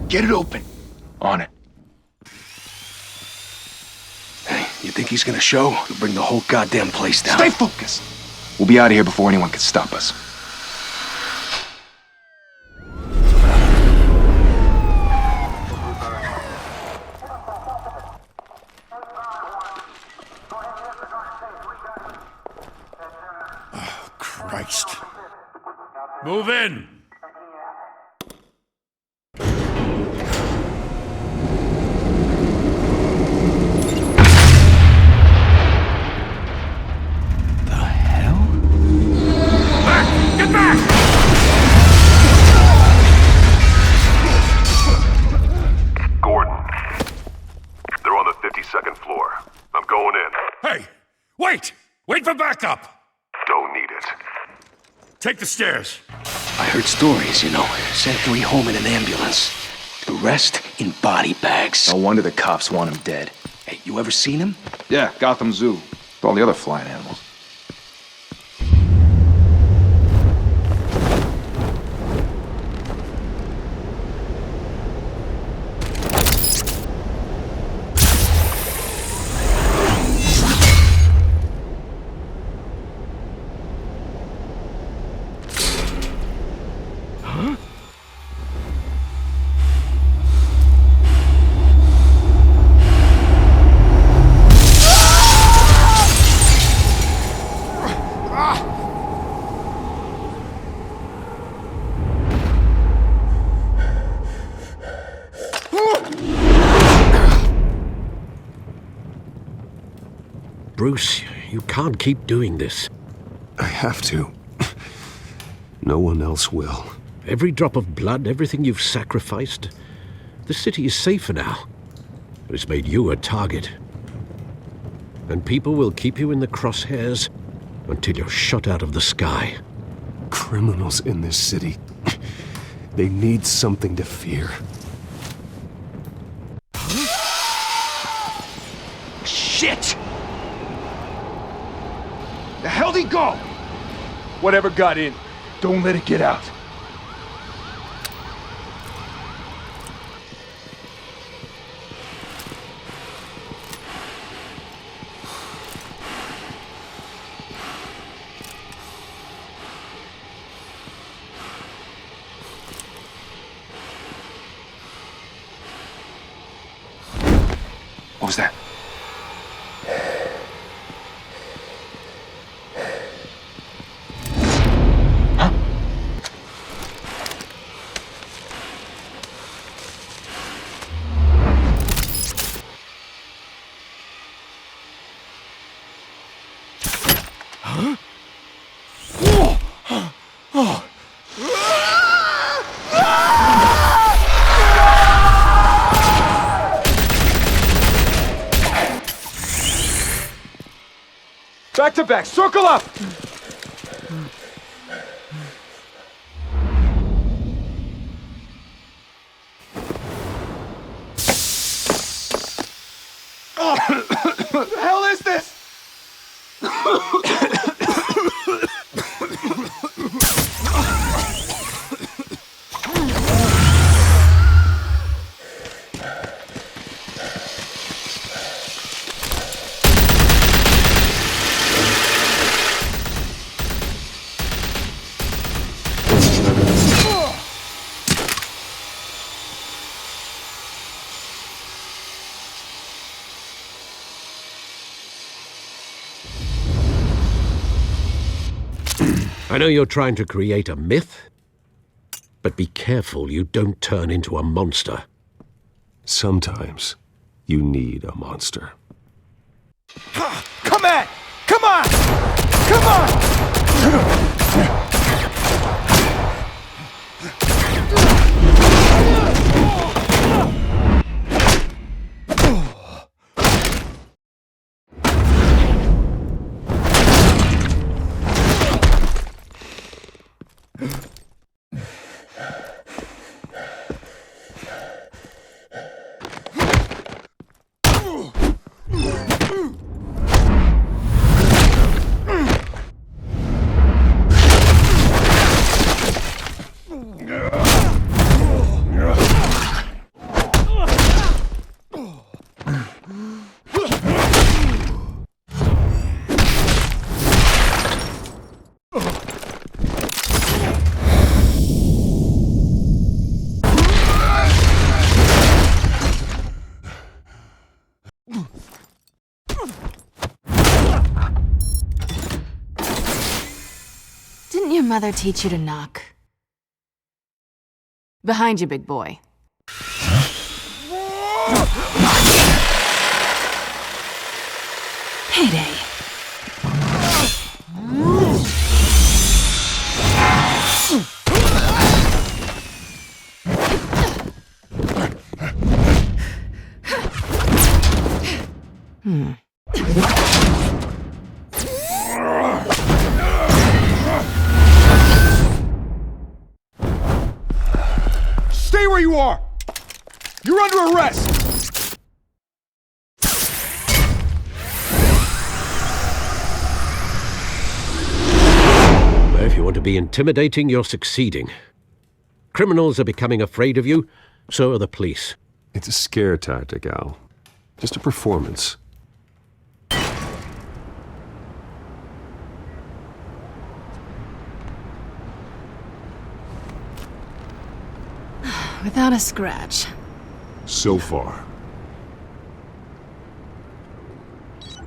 Get it open. On it. Hey, you think he's gonna show? He'll bring the whole goddamn place down. Stay focused! We'll be out of here before anyone can stop us. Oh, Christ. Move in! Wait for backup! Don't need it. Take the stairs. I heard stories, you know. Sent 3 home in an ambulance. The rest in body bags. No wonder the cops want him dead. Hey, you ever seen him? Yeah, Gotham Zoo. With all the other flying animals. Bruce, you can't keep doing this. I have to. No one else will. Every drop of blood, everything you've sacrificed. The city is safer now. But it's made you a target. And people will keep you in the crosshairs until you're shot out of the sky. Criminals in this city. They need something to fear. Shit! The hell'd he go? Whatever got in, don't let it get out. What was that? Back to back, circle up! What the hell is this? I know you're trying to create a myth, but be careful you don't turn into a monster. Sometimes you need a monster. Come on! Come on! Come on! mother teach you to knock? Behind you, big boy. Payday. Stay where you are! You're under arrest! If you want to be intimidating, you're succeeding. Criminals are becoming afraid of you, so are the police. It's a scare tactic, Al. Just a performance. Without a scratch. So far.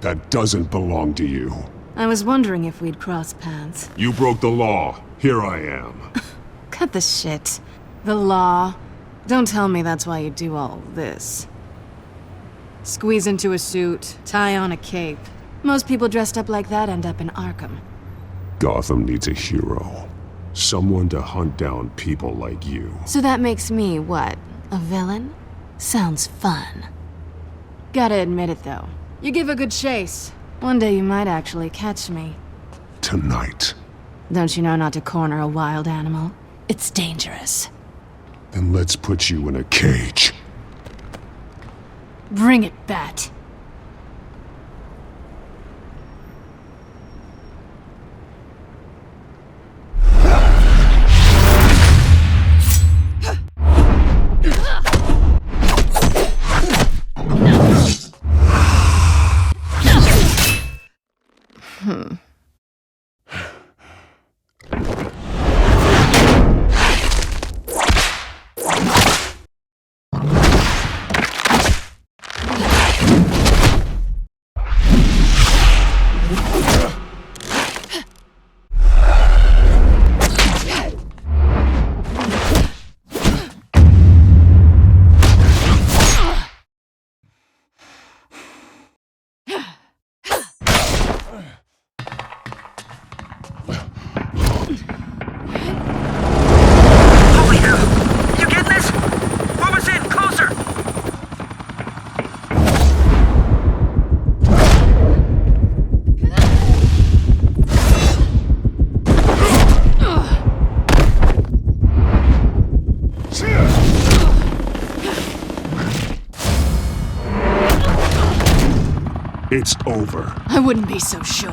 That doesn't belong to you. I was wondering if we'd cross paths. You broke the law. Here I am. Cut the shit. The law. Don't tell me that's why you do all this. Squeeze into a suit, tie on a cape. Most people dressed up like that end up in Arkham. Gotham needs a hero. Someone to hunt down people like you. So that makes me, what, a villain? Sounds fun. Gotta admit it, though. You give a good chase. One day you might actually catch me. Tonight. Don't you know not to corner a wild animal? It's dangerous. Then let's put you in a cage. Bring it, Bat. It's over. I wouldn't be so sure.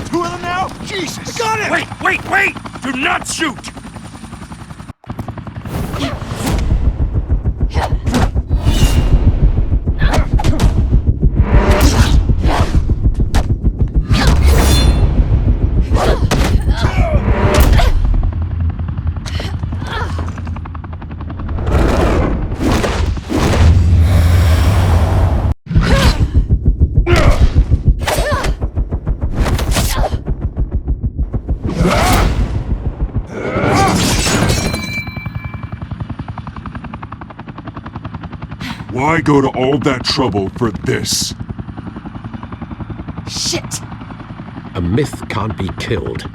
Two of them now? Jesus! I got him! Wait, wait, wait! Do not shoot! Why go to all that trouble for this? Shit! A myth can't be killed.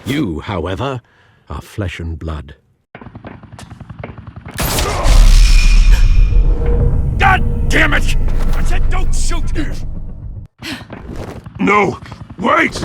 You, however, are flesh and blood. God damn it! I said don't shoot! No! Wait!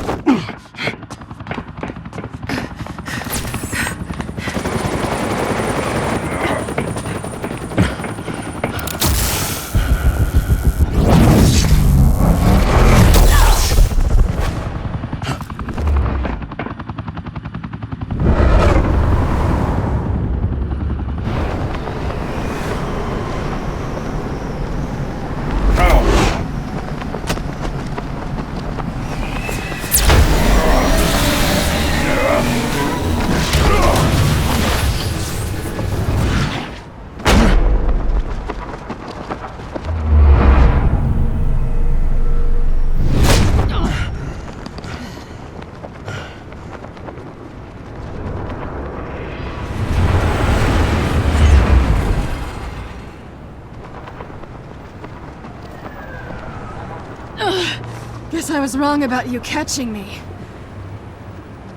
Guess I was wrong about you catching me.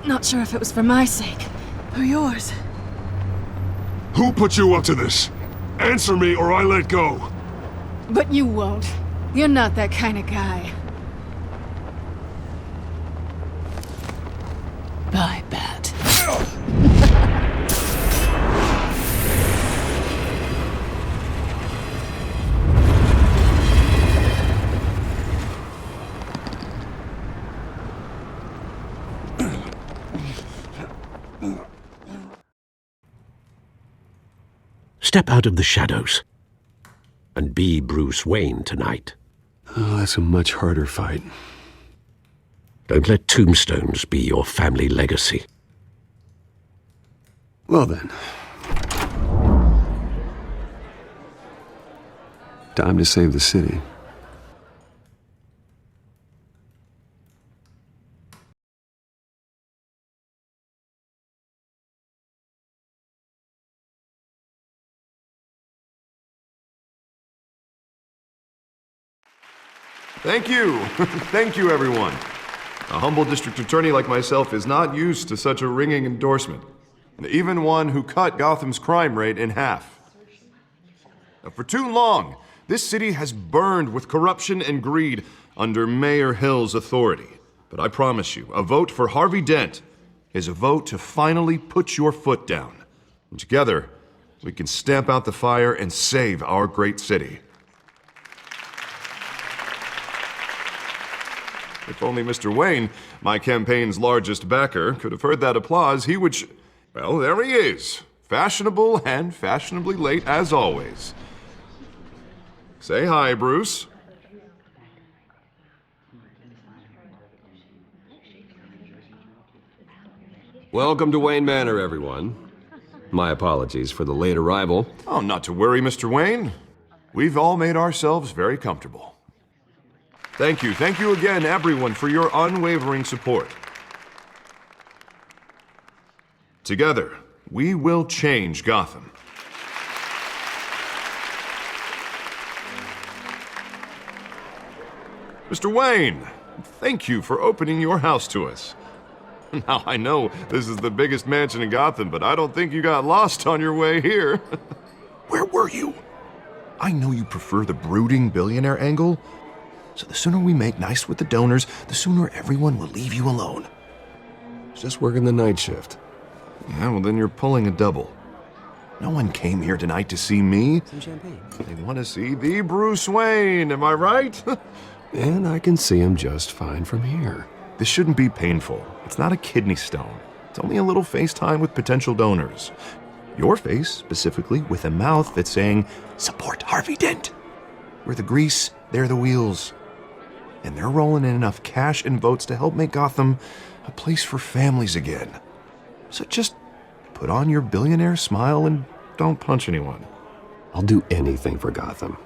Not sure if it was for my sake, or yours. Who put you up to this? Answer me or I let go. But you won't. You're not that kind of guy. Bye, Bat. Step out of the shadows and be Bruce Wayne tonight. Oh, that's a much harder fight. Don't let tombstones be your family legacy. Well then. Time to save the city. Thank you. Thank you, everyone. A humble district attorney like myself is not used to such a ringing endorsement, and even one who cut Gotham's crime rate in half. For too long, this city has burned with corruption and greed under Mayor Hill's authority. But I promise you, a vote for Harvey Dent is a vote to finally put your foot down. And together, we can stamp out the fire and save our great city. If only Mr. Wayne, my campaign's largest backer, could have heard that applause, he would well, there he is. Fashionable and fashionably late as always. Say hi, Bruce. Welcome to Wayne Manor, everyone. My apologies for the late arrival. Oh, not to worry, Mr. Wayne. We've all made ourselves very comfortable. Thank you again, everyone, for your unwavering support. Together, we will change Gotham. Mr. Wayne, thank you for opening your house to us. Now, I know this is the biggest mansion in Gotham, but I don't think you got lost on your way here. Where were you? I know you prefer the brooding billionaire angle, so the sooner we make nice with the donors, the sooner everyone will leave you alone. Just working the night shift. Yeah, well then you're pulling a double. No one came here tonight to see me. Some champagne. They want to see the Bruce Wayne, am I right? And I can see him just fine from here. This shouldn't be painful. It's not a kidney stone. It's only a little FaceTime with potential donors. Your face, specifically, with a mouth that's saying, support Harvey Dent. We're the grease, they're the wheels. And they're rolling in enough cash and votes to help make Gotham a place for families again. So just put on your billionaire smile and don't punch anyone. I'll do anything for Gotham.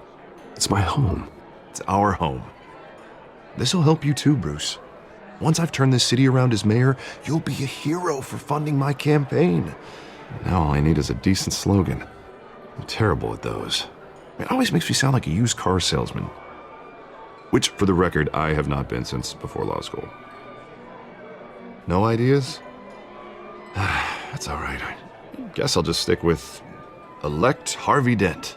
It's my home. It's our home. This'll help you too, Bruce. Once I've turned this city around as mayor, you'll be a hero for funding my campaign. Now all I need is a decent slogan. I'm terrible at those. It always makes me sound like a used car salesman. Which, for the record, I have not been since before law school. No ideas? That's all right. I guess I'll just stick with elect Harvey Dent.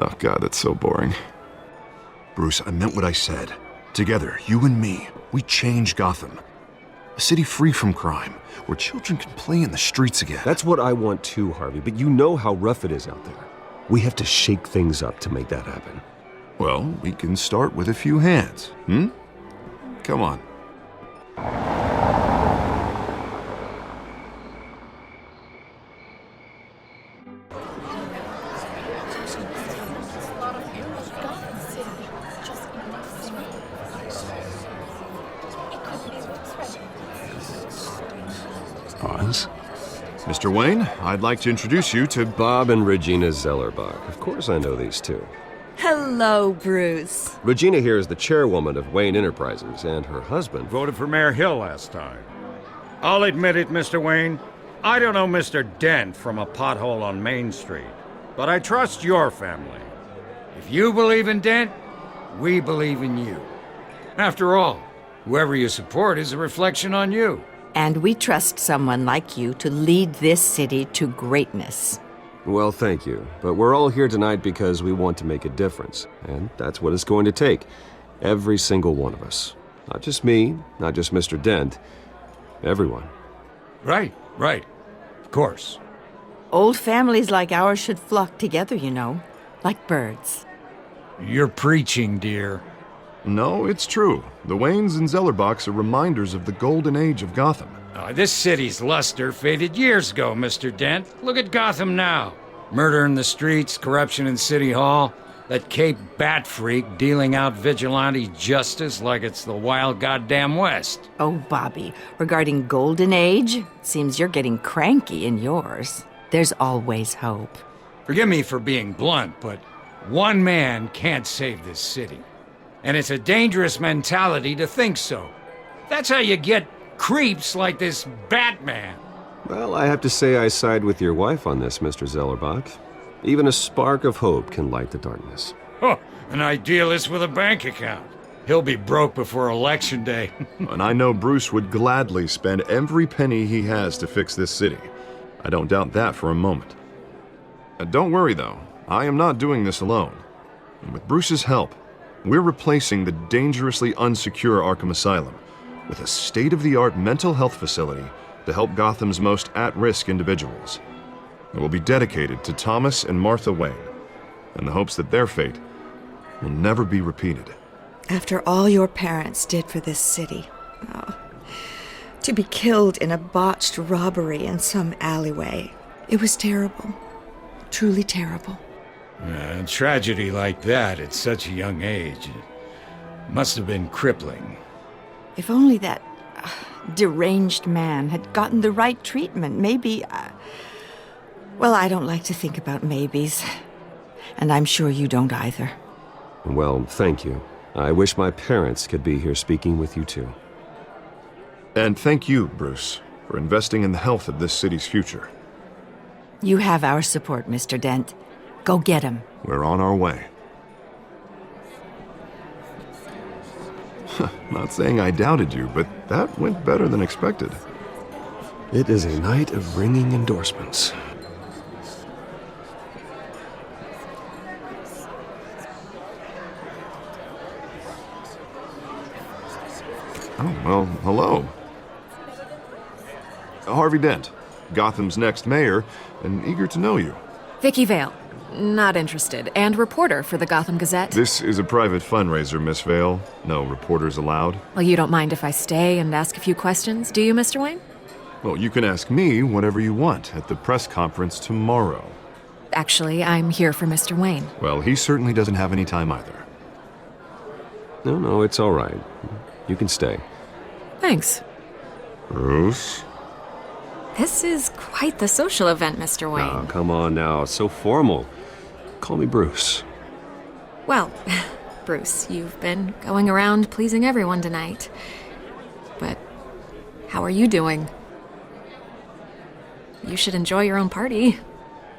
Oh, God, that's so boring. Bruce, I meant what I said. Together, you and me, we change Gotham. A city free from crime, where children can play in the streets again. That's what I want too, Harvey, but you know how rough it is out there. We have to shake things up to make that happen. Well, we can start with a few hands, Come on. Oz? Mr. Wayne, I'd like to introduce you to Bob and Regina Zellerbach. Of course I know these two. Hello, Bruce. Regina here is the chairwoman of Wayne Enterprises, and her husband... Voted for Mayor Hill last time. I'll admit it, Mr. Wayne. I don't know Mr. Dent from a pothole on Main Street, but I trust your family. If you believe in Dent, we believe in you. After all, whoever you support is a reflection on you. And we trust someone like you to lead this city to greatness. Well, thank you. But we're all here tonight because we want to make a difference. And that's what it's going to take. Every single one of us. Not just me, not just Mr. Dent. Everyone. Right. Of course. Old families like ours should flock together, you know, like birds. You're preaching, dear. No, it's true. The Waynes and Zellerbachs are reminders of the golden age of Gotham. This city's luster faded years ago, Mr. Dent. Look at Gotham now. Murder in the streets, corruption in City Hall, that Cape Bat freak dealing out vigilante justice like it's the wild goddamn West. Oh, Bobby, regarding Golden Age, seems you're getting cranky in yours. There's always hope. Forgive me for being blunt, but one man can't save this city. And it's a dangerous mentality to think so. That's how you get creeps like this Batman. Well, I have to say I side with your wife on this, Mr. Zellerbach. Even a spark of hope can light the darkness. Oh, an idealist with a bank account. He'll be broke before Election Day. And I know Bruce would gladly spend every penny he has to fix this city. I don't doubt that for a moment. Don't worry, though. I am not doing this alone. And with Bruce's help, we're replacing the dangerously unsecure Arkham Asylum with a state-of-the-art mental health facility to help Gotham's most at-risk individuals. It will be dedicated to Thomas and Martha Wayne, in the hopes that their fate will never be repeated. After all your parents did for this city, to be killed in a botched robbery in some alleyway, it was terrible. Truly terrible. A tragedy like that at such a young age, it must have been crippling. If only that deranged man had gotten the right treatment, maybe... Well, I don't like to think about maybes. And I'm sure you don't either. Well, thank you. I wish my parents could be here speaking with you too. And thank you, Bruce, for investing in the health of this city's future. You have our support, Mr. Dent. Go get him. We're on our way. Not saying I doubted you, but that went better than expected. It is a night of ringing endorsements. Oh, well, hello. Harvey Dent, Gotham's next mayor, and eager to know you. Vicky Vale. Not interested. And reporter for the Gotham Gazette. This is a private fundraiser, Miss Vale. No reporters allowed. Well, you don't mind if I stay and ask a few questions, do you, Mr. Wayne? Well, you can ask me whatever you want at the press conference tomorrow. Actually, I'm here for Mr. Wayne. Well, he certainly doesn't have any time either. No, it's all right. You can stay. Thanks. Bruce? This is quite the social event, Mr. Wayne. Oh, come on now. It's so formal. Call me Bruce. Well, Bruce, you've been going around pleasing everyone tonight. But how are you doing? You should enjoy your own party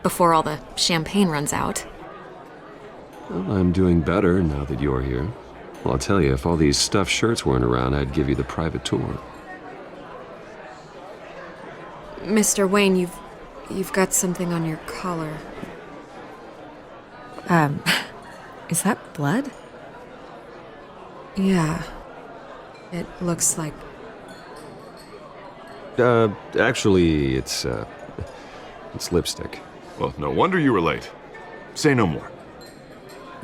before all the champagne runs out. Well, I'm doing better now that you're here. Well, I'll tell you, if all these stuffed shirts weren't around, I'd give you the private tour. Mr. Wayne, you've got something on your collar. Is that blood? Yeah. It looks like... Actually, it's lipstick. Well, no wonder you were late. Say no more.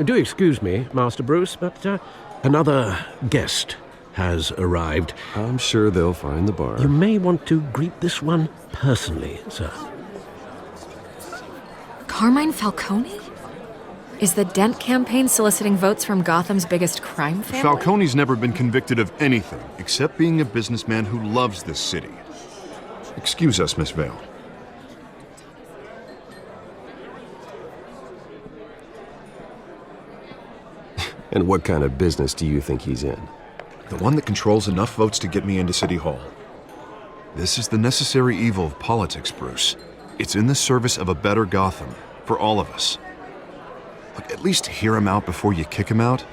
Do excuse me, Master Bruce, but another guest has arrived. I'm sure they'll find the bar. You may want to greet this one personally, sir. Carmine Falcone? Is the Dent campaign soliciting votes from Gotham's biggest crime family? Falcone's never been convicted of anything except being a businessman who loves this city. Excuse us, Miss Vale. And what kind of business do you think he's in? The one that controls enough votes to get me into City Hall. This is the necessary evil of politics, Bruce. It's in the service of a better Gotham, for all of us. Look, at least hear him out before you kick him out.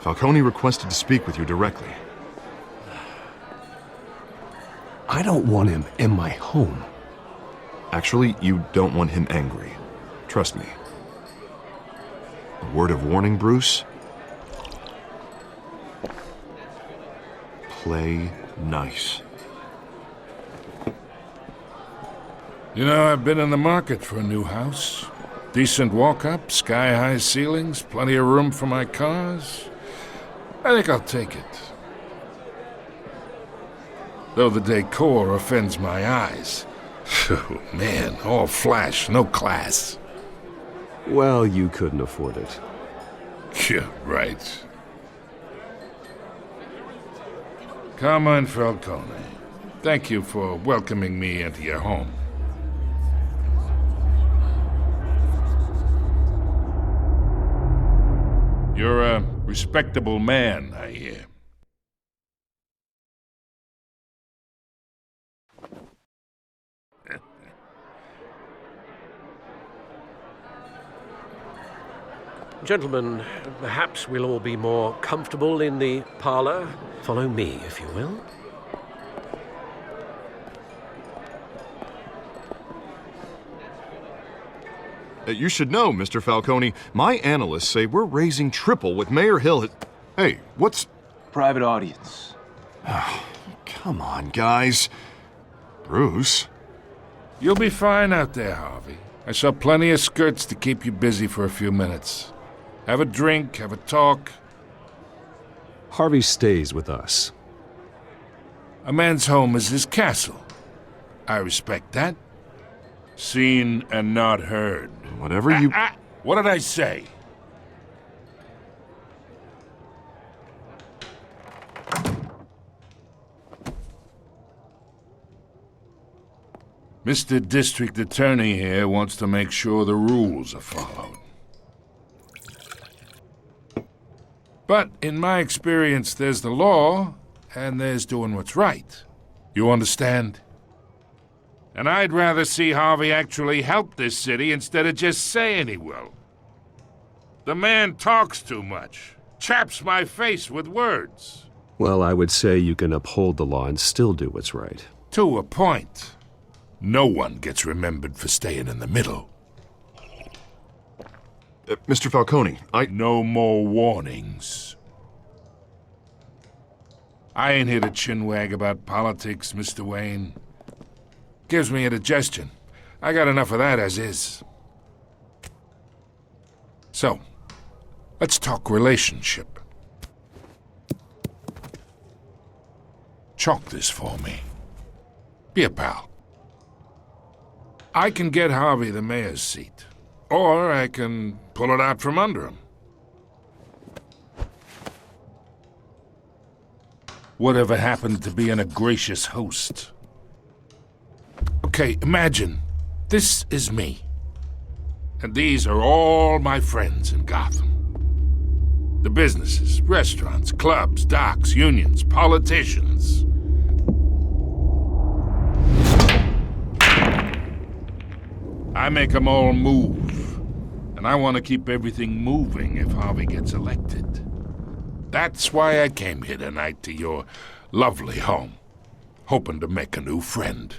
Falcone requested to speak with you directly. I don't want him in my home. Actually, you don't want him angry. Trust me. A word of warning, Bruce? Play nice. You know, I've been in the market for a new house. Decent walk-up, sky-high ceilings, plenty of room for my cars. I think I'll take it. Though the decor offends my eyes. Oh, man, all flash, no class. Well, you couldn't afford it. Yeah, right. Carmine Falcone, thank you for welcoming me into your home. You're a respectable man, I hear. Gentlemen, perhaps we'll all be more comfortable in the parlor. Follow me, if you will. You should know, Mr. Falcone, my analysts say we're raising triple what Mayor Hill had... Hey, what's... Private audience. Come on, guys. Bruce? You'll be fine out there, Harvey. I saw plenty of skirts to keep you busy for a few minutes. Have a drink, have a talk. Harvey stays with us. A man's home is his castle. I respect that. Seen and not heard. Whatever you... What did I say? Mr. District Attorney here wants to make sure the rules are followed. But in my experience, there's the law, and there's doing what's right. You understand? And I'd rather see Harvey actually help this city instead of just saying he will. The man talks too much, chaps my face with words. Well, I would say you can uphold the law and still do what's right. To a point. No one gets remembered for staying in the middle. Mr. Falcone, No more warnings. I ain't here to chinwag about politics, Mr. Wayne. Gives me indigestion. I got enough of that as is. So, let's talk relationship. Chalk this for me. Be a pal. I can get Harvey the mayor's seat, or I can pull it out from under him. Whatever happened to being a gracious host? Okay, imagine, this is me. And these are all my friends in Gotham. The businesses, restaurants, clubs, docks, unions, politicians. I make them all move. And I want to keep everything moving if Harvey gets elected. That's why I came here tonight to your lovely home, hoping to make a new friend.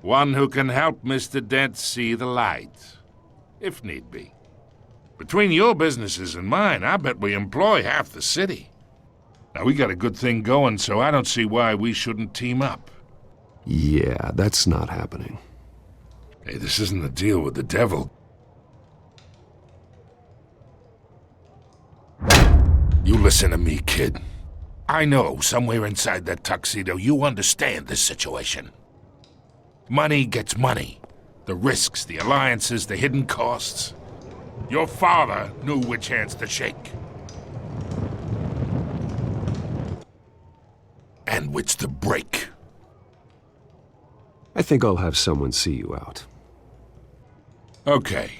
One who can help Mr. Dent see the light, if need be. Between your businesses and mine, I bet we employ half the city. Now, we got a good thing going, so I don't see why we shouldn't team up. Yeah, that's not happening. Hey, this isn't a deal with the devil. You listen to me, kid. I know somewhere inside that tuxedo you understand this situation. Money gets money. The risks, the alliances, the hidden costs. Your father knew which hands to shake. And which to break. I think I'll have someone see you out. Okay.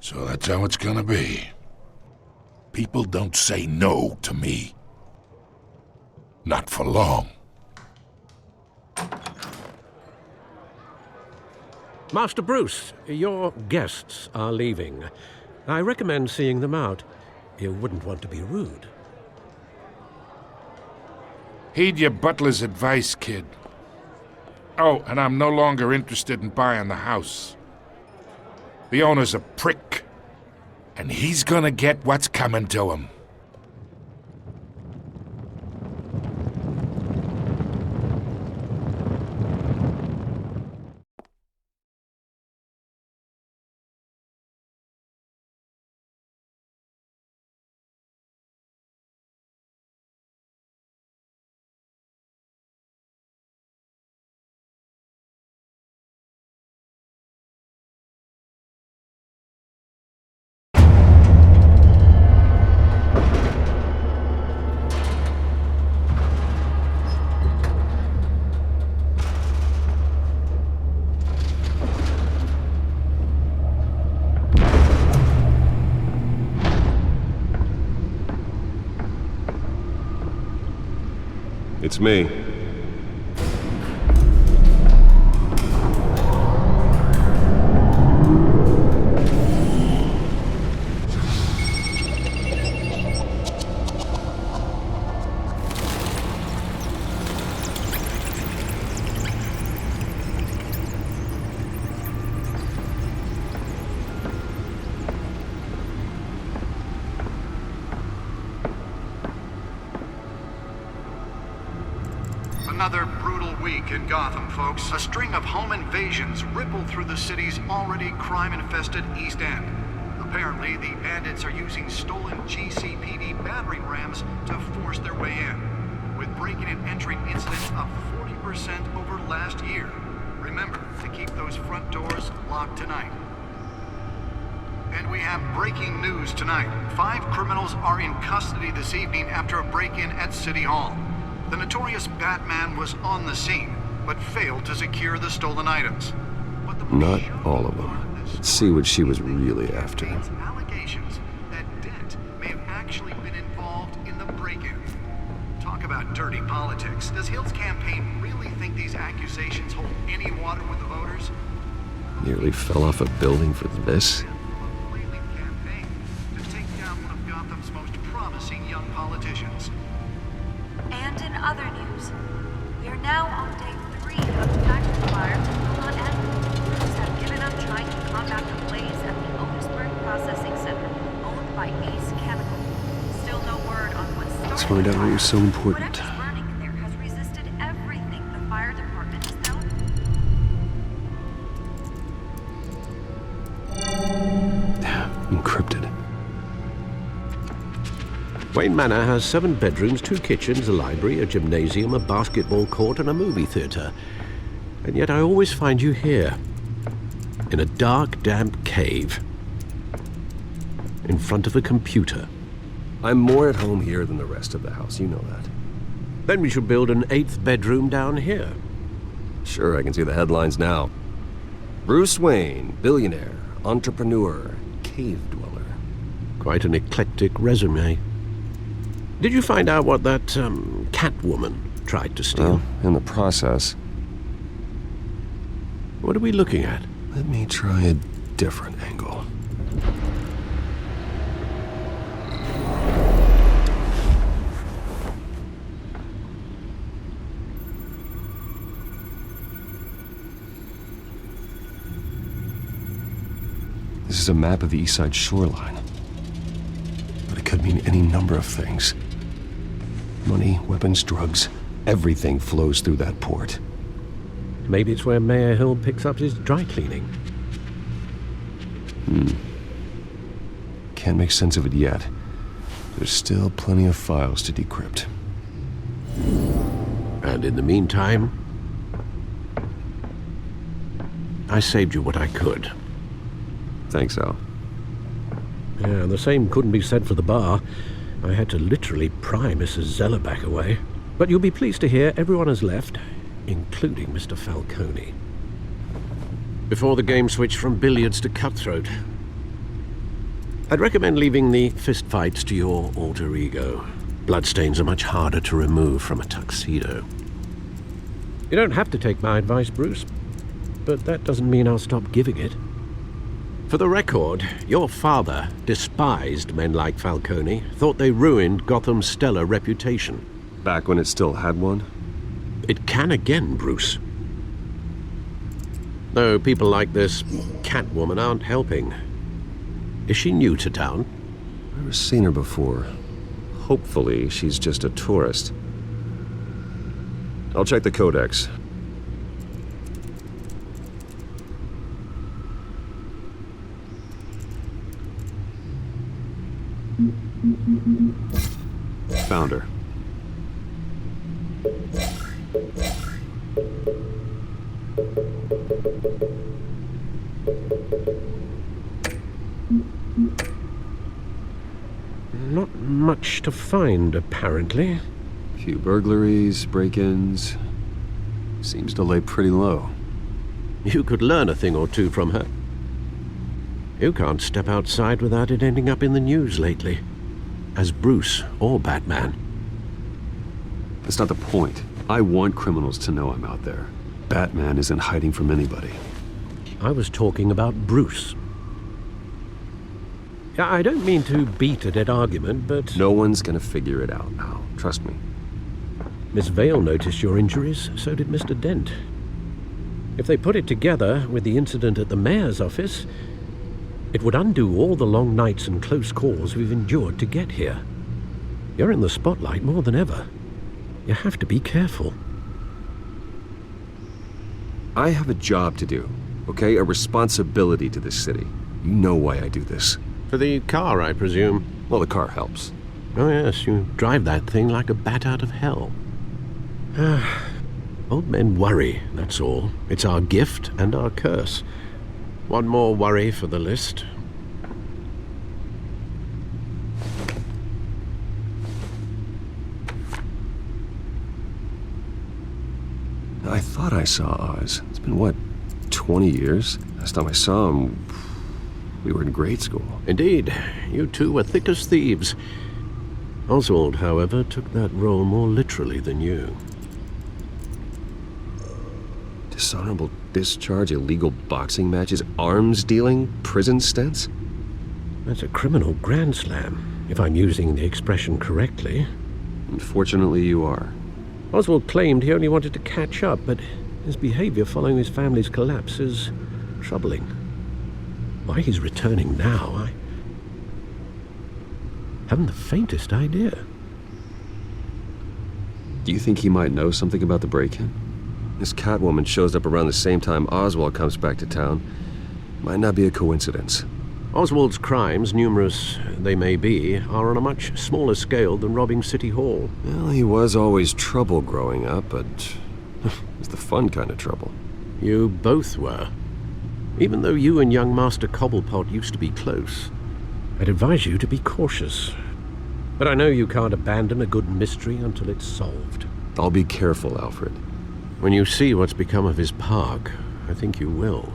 So that's how it's gonna be. People don't say no to me. Not for long. Master Bruce, your guests are leaving. I recommend seeing them out. You wouldn't want to be rude. Heed your butler's advice, kid. Oh, and I'm no longer interested in buying the house. The owner's a prick, and he's gonna get what's coming to him. It's me. Another brutal week in Gotham, folks. A string of home invasions rippled through the city's already crime-infested East End. Apparently, the bandits are using stolen GCPD battering rams to force their way in, with breaking and entering incidents up 40% over last year. Remember to keep those front doors locked tonight. And we have breaking news tonight. 5 criminals are in custody this evening after a break-in at City Hall. The notorious Batman was on the scene, but failed to secure the stolen items. Not all of them. Let's see what she was really after. Allegations that Dent may have actually been involved in the break-in. Talk about dirty politics. Does Hill's campaign really think these accusations hold any water with the voters? Nearly fell off a building for this. To take down one of Gotham's most promising young politicians. And in other news, we are now on day 3 of the factory fire and crews have given up trying to combat the blaze at the Otisburg Processing Center, owned by Ace Chemical. Still no word on what started. Let's find out what was so important. Whatever's burning in there has resisted everything the fire department has known. Encrypted. Wayne Manor has 7 bedrooms, 2 kitchens, a library, a gymnasium, a basketball court, and a movie theater. And yet I always find you here, in a dark, damp cave, in front of a computer. I'm more at home here than the rest of the house, you know that. Then we should build an 8th bedroom down here. Sure, I can see the headlines now. Bruce Wayne, billionaire, entrepreneur, cave dweller. Quite an eclectic resume. Did you find out what that, Catwoman tried to steal? Well, in the process. What are we looking at? Let me try a different angle. This is a map of the East Side shoreline. But it could mean any number of things. Money, weapons, drugs, everything flows through that port. Maybe it's where Mayor Hill picks up his dry cleaning. Can't make sense of it yet. There's still plenty of files to decrypt. And in the meantime, I saved you what I could. Thanks, Al. Yeah, the same couldn't be said for the bar. I had to literally pry Mrs. Zellerback away. But you'll be pleased to hear everyone has left, including Mr. Falcone. Before the game switched from billiards to cutthroat. I'd recommend leaving the fistfights to your alter ego. Bloodstains are much harder to remove from a tuxedo. You don't have to take my advice, Bruce, but that doesn't mean I'll stop giving it. For For the record, your father despised men like Falcone, thought they ruined Gotham's stellar reputation. Back when it still had one? It can again, Bruce. Though people like this Catwoman aren't helping. Is she new to town? I've never seen her before. Hopefully, she's just a tourist. I'll check the codex. Found her. Not much to find, apparently. A few burglaries, break-ins. Seems to lay pretty low. You could learn a thing or two from her. You can't step outside without it ending up in the news lately. As Bruce or Batman. That's not the point. I want criminals to know I'm out there. Batman isn't hiding from anybody. I was talking about Bruce. I don't mean to beat a dead argument, but... No one's gonna figure it out now. Trust me. Miss Vale noticed your injuries, so did Mr. Dent. If they put it together with the incident at the mayor's office, it would undo all the long nights and close calls we've endured to get here. You're in the spotlight more than ever. You have to be careful. I have a job to do, okay? A responsibility to this city. You know why I do this. For the car, I presume? Well, the car helps. Oh yes, you drive that thing like a bat out of hell. Old men worry, that's all. It's our gift and our curse. One more worry for the list. I thought I saw Oz. It's been, what, 20 years? Last time I saw him, we were in grade school. Indeed. You two were thick as thieves. Oswald, however, took that role more literally than you. Dishonorable discharge, illegal boxing matches, arms dealing, prison stints? That's a criminal grand slam, if I'm using the expression correctly. Unfortunately, you are. Oswald claimed he only wanted to catch up, but his behavior following his family's collapse is troubling. Why he's returning now, I haven't the faintest idea. Do you think he might know something about the break-in? This Catwoman shows up around the same time Oswald comes back to town. Might not be a coincidence. Oswald's crimes, numerous they may be, are on a much smaller scale than robbing City Hall. Well, he was always trouble growing up, but it's the fun kind of trouble. You both were. Even though you and young Master Cobblepot used to be close, I'd advise you to be cautious. But I know you can't abandon a good mystery until it's solved. I'll be careful, Alfred. When you see what's become of his park, I think you will.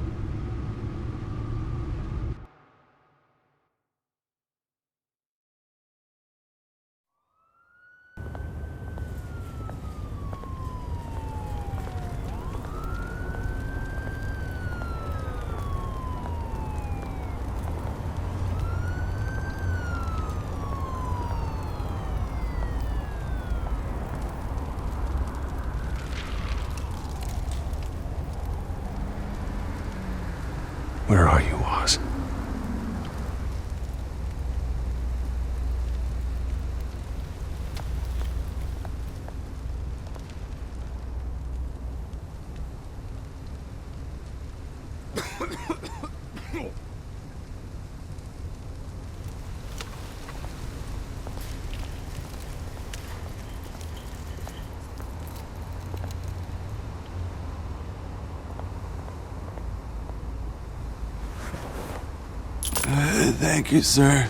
Where are you, Oz? Thank you, sir.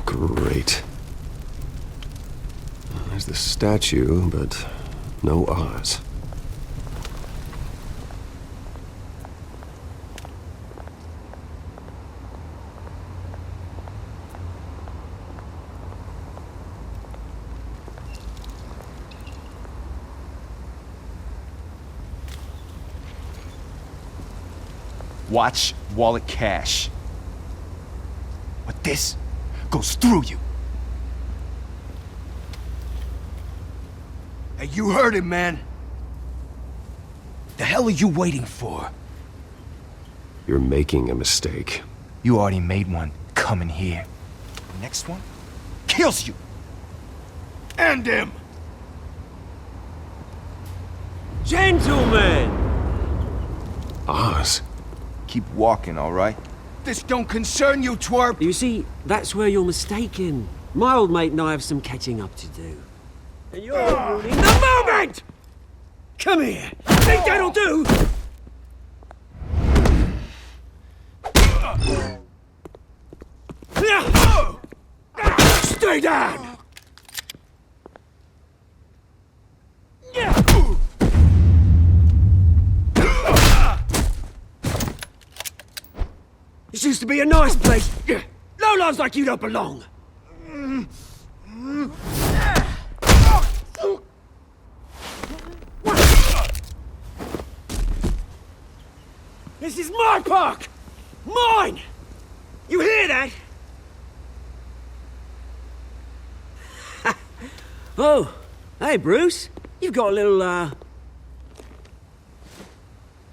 Great. There's the statue, but no Oz. Watch, wallet, cash. But this goes through you. Hey, you heard it, man. The hell are you waiting for? You're making a mistake. You already made one coming here. The next one kills you. And him. Gentlemen! Oz. Keep walking, all right? This don't concern you, twerp! You see, that's where you're mistaken. My old mate and I have some catching up to do. And you're ruining the moment! Come here! Think that'll do? Stay down! This used to be a nice place. Lowlifes like you don't belong. This is my park! Mine! You hear that? Oh, hey, Bruce. You've got a little,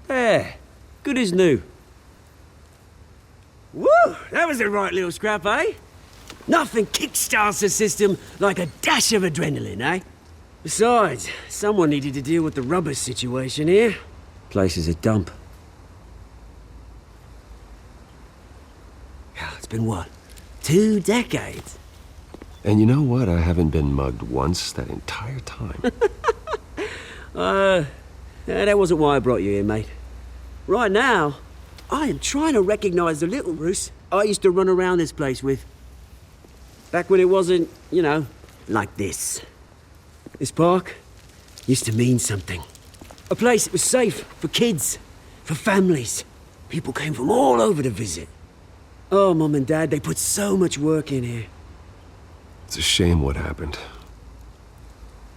There. Good as new. Woo! That was a right little scrap, eh? Nothing kickstarts the system like a dash of adrenaline, eh? Besides, someone needed to deal with the rubber situation here. Place is a dump. It's been what? 2 decades? And you know what? I haven't been mugged once that entire time. That wasn't why I brought you here, mate. Right now, I am trying to recognize the little Bruce I used to run around this place with. Back when it wasn't, you know, like this. This park used to mean something. A place that was safe for kids, for families. People came from all over to visit. Oh, Mum and Dad, they put so much work in here. It's a shame what happened.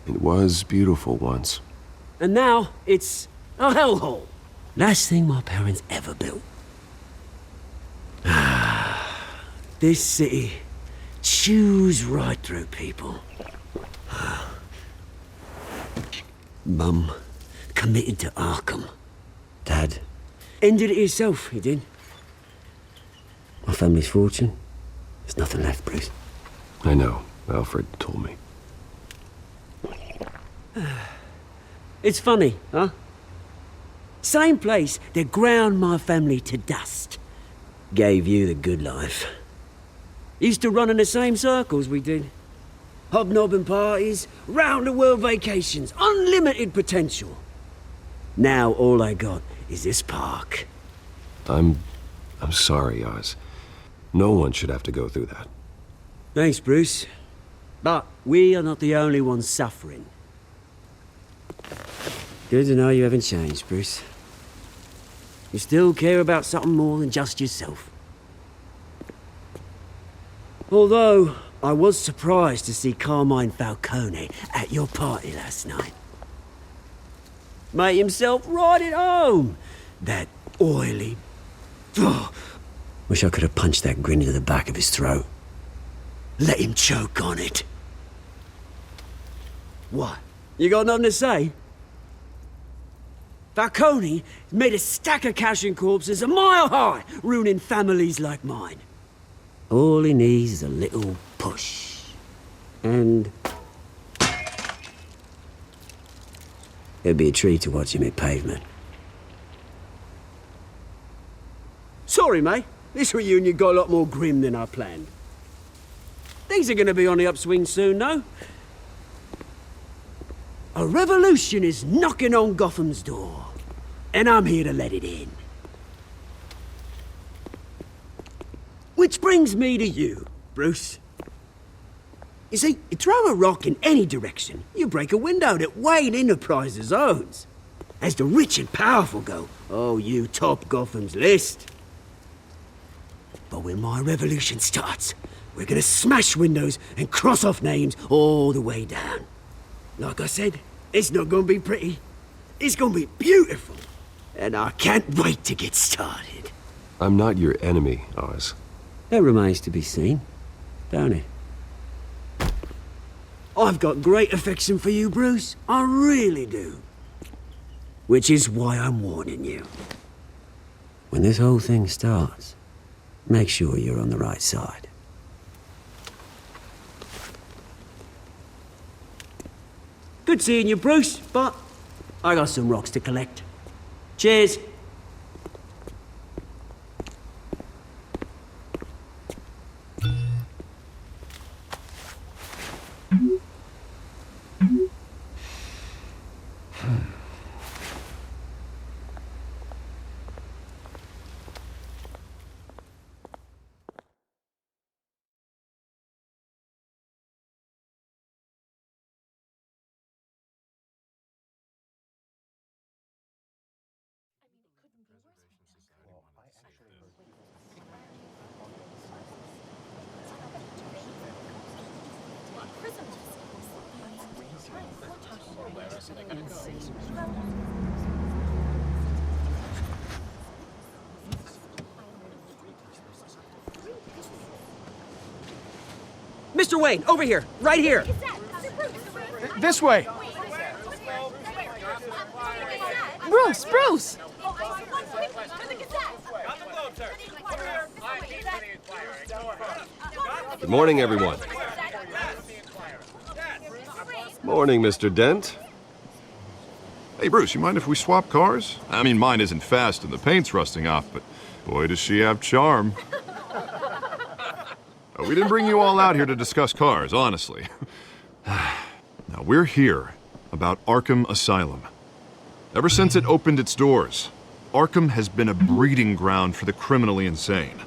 It was beautiful once. And now, it's a hellhole. Last thing my parents ever built. This city chews right through people. Mum committed to Arkham. Dad ended it himself, he did. My family's fortune, there's nothing left, Bruce. I know. Alfred told me. It's funny, huh? Same place that ground my family to dust. Gave you the good life. Used to run in the same circles we did. Hobnobbing parties, round-the-world vacations, unlimited potential. Now all I got is this park. I'm sorry, Oz. No one should have to go through that. Thanks, Bruce. But we are not the only ones suffering. Good to know you haven't changed, Bruce. You still care about something more than just yourself. Although, I was surprised to see Carmine Falcone at your party last night. Made himself right at home. That oily... Oh, wish I could have punched that grin into the back of his throat. Let him choke on it. What? You got nothing to say? Falcone made a stack of cash and corpses a mile high, ruining families like mine. All he needs is a little push. And... it'd be a treat to watch him hit pavement. Sorry, mate. This reunion got a lot more grim than I planned. Things are gonna be on the upswing soon, though. A revolution is knocking on Gotham's door, and I'm here to let it in. Which brings me to you, Bruce. You see, you throw a rock in any direction, you break a window that Wayne Enterprises owns. As the rich and powerful go, oh, you top Gotham's list. But when my revolution starts, we're gonna smash windows and cross off names all the way down. Like I said, it's not gonna be pretty. It's gonna be beautiful. And I can't wait to get started. I'm not your enemy, Oz. That remains to be seen, don't it? I've got great affection for you, Bruce. I really do. Which is why I'm warning you. When this whole thing starts, make sure you're on the right side. Good seeing you, Bruce, but I got some rocks to collect. Cheers. Mr. Wayne, over here, right here. This way. Bruce, Bruce! Good morning, everyone. Morning, Mr. Dent. Hey, Bruce, you mind if we swap cars? I mean, mine isn't fast and the paint's rusting off, but boy, does she have charm. We didn't bring you all out here to discuss cars, honestly. Now, we're here about Arkham Asylum. Ever since it opened its doors, Arkham has been a breeding ground for the criminally insane.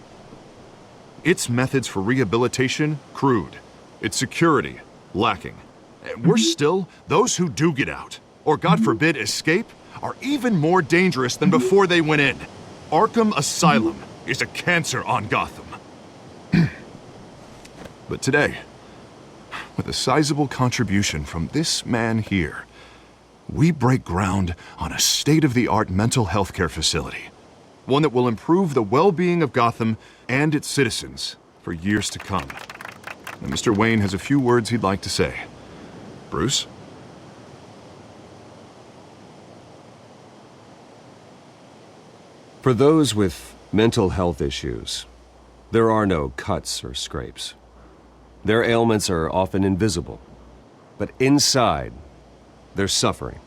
Its methods for rehabilitation, crude. Its security, lacking. And worse still, those who do get out, or God forbid escape, are even more dangerous than before they went in. Arkham Asylum is a cancer on Gotham. But today, with a sizable contribution from this man here, we break ground on a state-of-the-art mental health care facility. One that will improve the well-being of Gotham and its citizens for years to come. And Mr. Wayne has a few words he'd like to say. Bruce? For those with mental health issues, there are no cuts or scrapes. Their ailments are often invisible, but inside, they're suffering.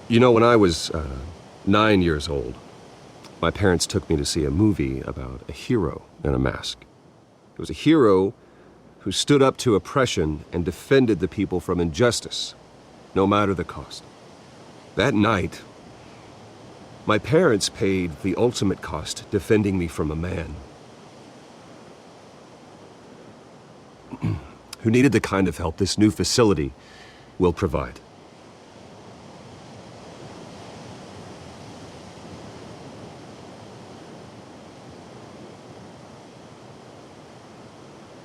You know, when I was 9 years old, my parents took me to see a movie about a hero in a mask. It was a hero who stood up to oppression and defended the people from injustice, no matter the cost. That night, my parents paid the ultimate cost defending me from a man who needed the kind of help this new facility will provide.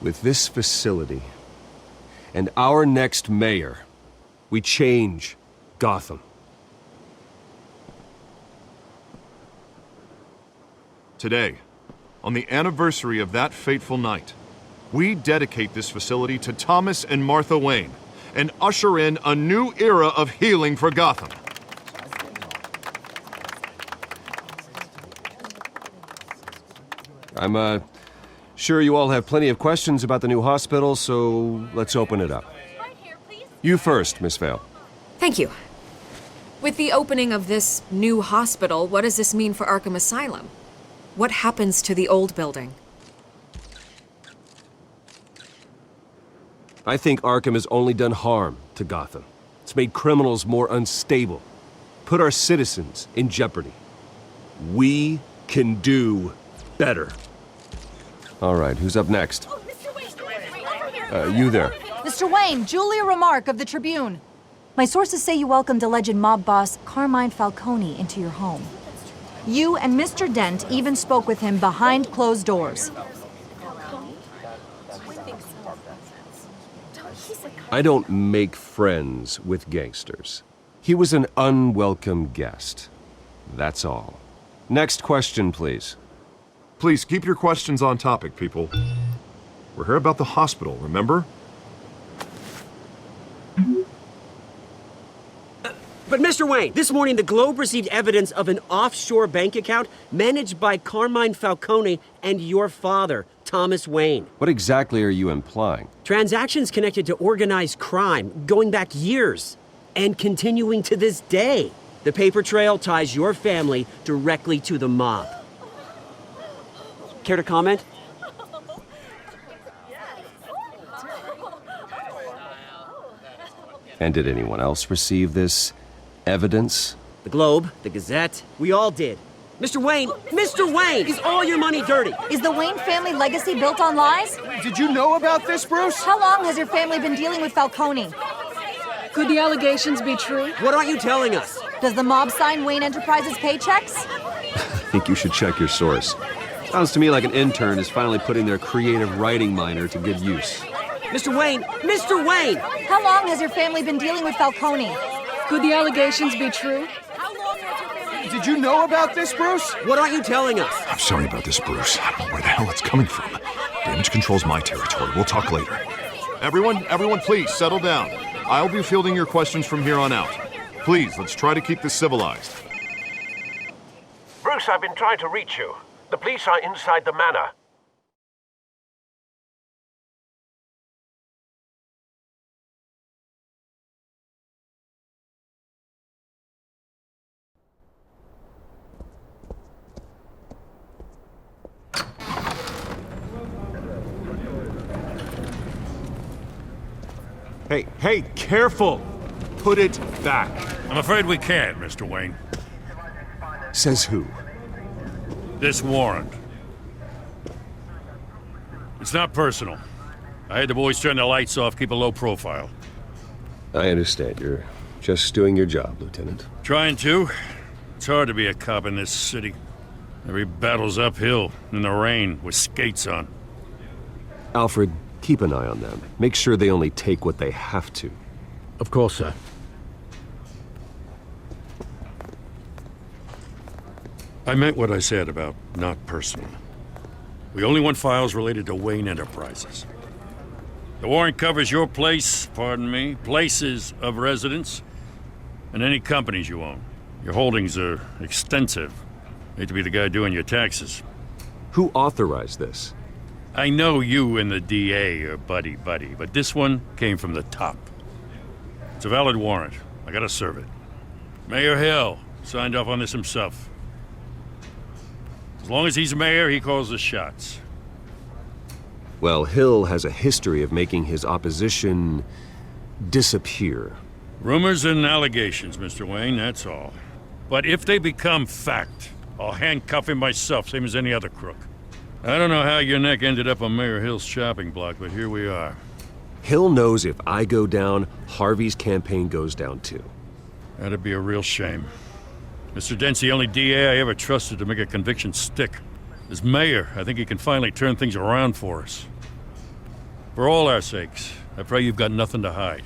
With this facility and our next mayor, we change Gotham. Today, on the anniversary of that fateful night, we dedicate this facility to Thomas and Martha Wayne and usher in a new era of healing for Gotham. I'm sure you all have plenty of questions about the new hospital, so let's open it up. You first, Miss Vale. Thank you. With the opening of this new hospital, what does this mean for Arkham Asylum? What happens to the old building? I think Arkham has only done harm to Gotham. It's made criminals more unstable, put our citizens in jeopardy. We can do better. All right, who's up next? You there. Mr. Wayne, Julia Remark of the Tribune. My sources say you welcomed alleged mob boss Carmine Falcone into your home. You and Mr. Dent even spoke with him behind closed doors. I don't make friends with gangsters. He was an unwelcome guest. That's all. Next question, please. Please keep your questions on topic, people. We're here about the hospital, remember? But Mr. Wayne, this morning the Globe received evidence of an offshore bank account managed by Carmine Falcone and your father, Thomas Wayne. What exactly are you implying? Transactions connected to organized crime going back years and continuing to this day. The paper trail ties your family directly to the mob. Care to comment? And did anyone else receive this evidence? The Globe, the Gazette, we all did. Mr. Wayne, is all your money dirty? Is the Wayne family legacy built on lies? Did you know about this, Bruce? How long has your family been dealing with Falcone? Could the allegations be true? What aren't you telling us? Does the mob sign Wayne Enterprises paychecks? I think you should check your source. Sounds to me like an intern is finally putting their creative writing minor to good use. Mr. Wayne! How long has your family been dealing with Falcone? Could the allegations be true? Did you know about this, Bruce? What aren't you telling us? I'm sorry about this, Bruce. I don't know where the hell it's coming from. Damage control's my territory. We'll talk later. Everyone, please, settle down. I'll be fielding your questions from here on out. Please, let's try to keep this civilized. Bruce, I've been trying to reach you. The police are inside the manor. Hey, careful! Put it back. I'm afraid we can't, Mr. Wayne. Says who? This warrant. It's not personal. I had the boys turn the lights off, keep a low profile. I understand. You're just doing your job, Lieutenant. Trying to. It's hard to be a cop in this city. Every battle's uphill, in the rain, with skates on. Alfred, keep an eye on them. Make sure they only take what they have to. Of course, sir. I meant what I said about not personal. We only want files related to Wayne Enterprises. The warrant covers your place, pardon me, places of residence, and any companies you own. Your holdings are extensive. Hate to be the guy doing your taxes. Who authorized this? I know you and the DA are buddy-buddy, but this one came from the top. It's a valid warrant. I gotta serve it. Mayor Hill signed off on this himself. As long as he's mayor, he calls the shots. Well, Hill has a history of making his opposition disappear. Rumors and allegations, Mr. Wayne, that's all. But if they become fact, I'll handcuff him myself, same as any other crook. I don't know how your neck ended up on Mayor Hill's shopping block, but here we are. Hill knows if I go down, Harvey's campaign goes down too. That'd be a real shame. Mr. Dent's the only DA I ever trusted to make a conviction stick. As mayor, I think he can finally turn things around for us. For all our sakes, I pray you've got nothing to hide.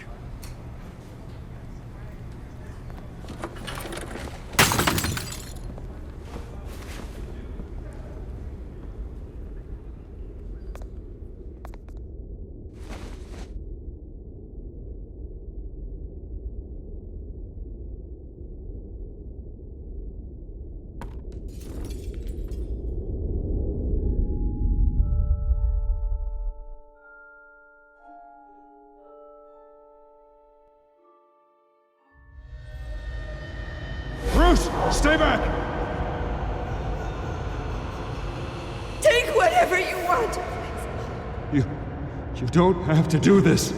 Stay back! Take whatever you want. You don't have to do this.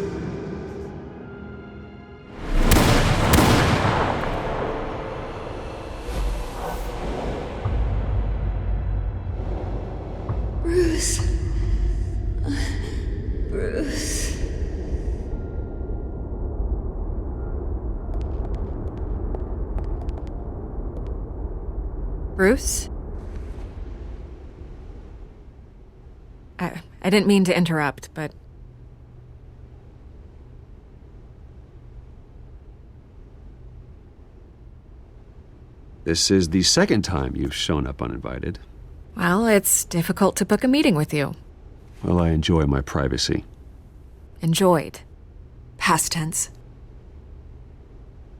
Bruce. Bruce. Bruce? I didn't mean to interrupt, but... This is the second time you've shown up uninvited. Well, it's difficult to book a meeting with you. Well, I enjoy my privacy. Enjoyed. Past tense.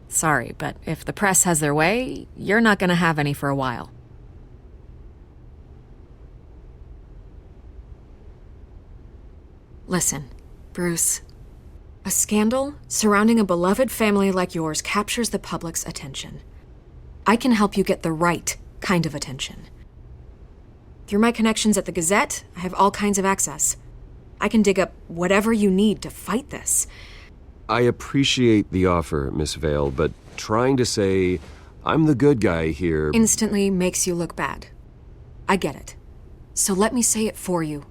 Sorry, but if the press has their way, you're not gonna have any for a while. Listen, Bruce. A scandal surrounding a beloved family like yours captures the public's attention. I can help you get the right kind of attention. Through my connections at the Gazette, I have all kinds of access. I can dig up whatever you need to fight this. I appreciate the offer, Miss Vale, but trying to say I'm the good guy here Instantly makes you look bad. I get it. So let me say it for you.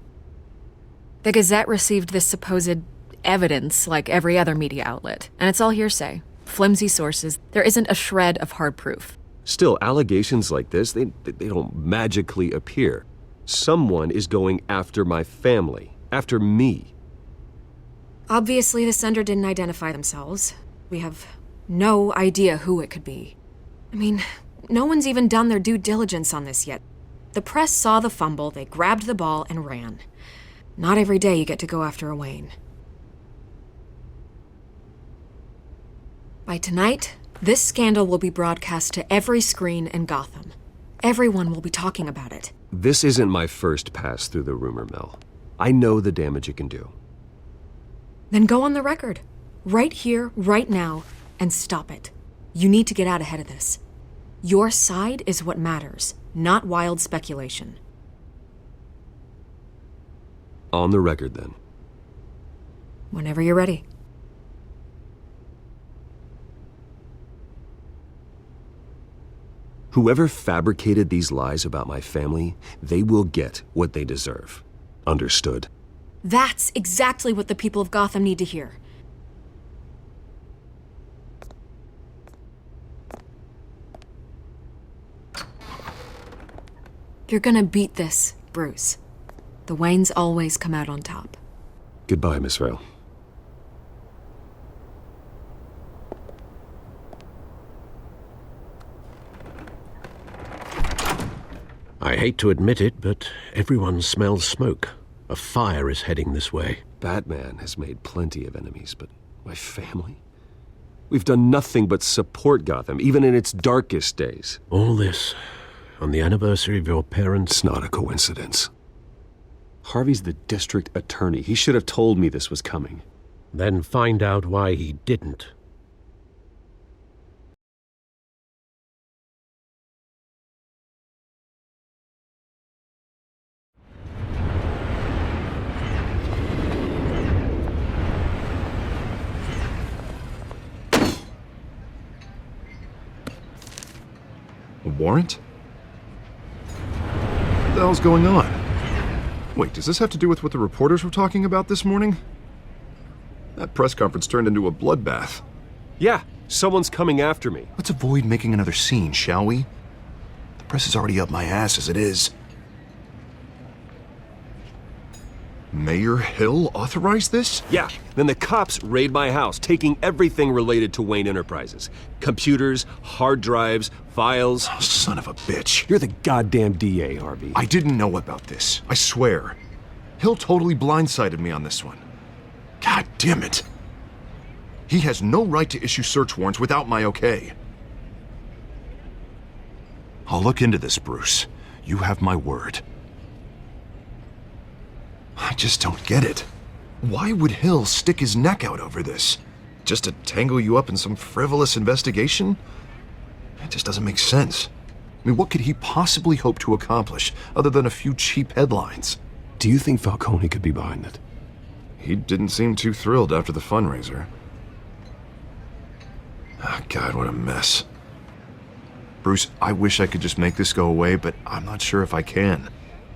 The Gazette received this supposed evidence like every other media outlet, and it's all hearsay. Flimsy sources. There isn't a shred of hard proof. Still, allegations like this, they don't magically appear. Someone is going after my family, after me. Obviously, the sender didn't identify themselves. We have no idea who it could be. I mean, no one's even done their due diligence on this yet. The press saw the fumble, they grabbed the ball and ran. Not every day you get to go after a Wayne. By tonight, this scandal will be broadcast to every screen in Gotham. Everyone will be talking about it. This isn't my first pass through the rumor mill. I know the damage it can do. Then go on the record. Right here, right now, and stop it. You need to get out ahead of this. Your side is what matters, not wild speculation. On the record, then. Whenever you're ready. Whoever fabricated these lies about my family, they will get what they deserve. Understood? That's exactly what the people of Gotham need to hear. You're gonna beat this, Bruce. The Waynes always come out on top. Goodbye, Miss Vale. I hate to admit it, but everyone smells smoke. A fire is heading this way. Batman has made plenty of enemies, but my family? We've done nothing but support Gotham, even in its darkest days. All this on the anniversary of your parents'... It's not a coincidence. Harvey's the district attorney. He should have told me this was coming. Then find out why he didn't. A warrant? What the hell's going on? Wait, does this have to do with what the reporters were talking about this morning? That press conference turned into a bloodbath. Yeah, someone's coming after me. Let's avoid making another scene, shall we? The press is already up my ass as it is. Mayor Hill authorized this? Yeah, then the cops raid my house, taking everything related to Wayne Enterprises. Computers, hard drives, files. Oh, son of a bitch. You're the goddamn DA, Harvey. I didn't know about this, I swear. Hill totally blindsided me on this one. God damn it. He has no right to issue search warrants without my okay. I'll look into this, Bruce. You have my word. I just don't get it. Why would Hill stick his neck out over this? Just to tangle you up in some frivolous investigation? It just doesn't make sense. I mean, what could he possibly hope to accomplish other than a few cheap headlines? Do you think Falcone could be behind it? He didn't seem too thrilled after the fundraiser. Oh, God, what a mess. Bruce, I wish I could just make this go away, but I'm not sure if I can.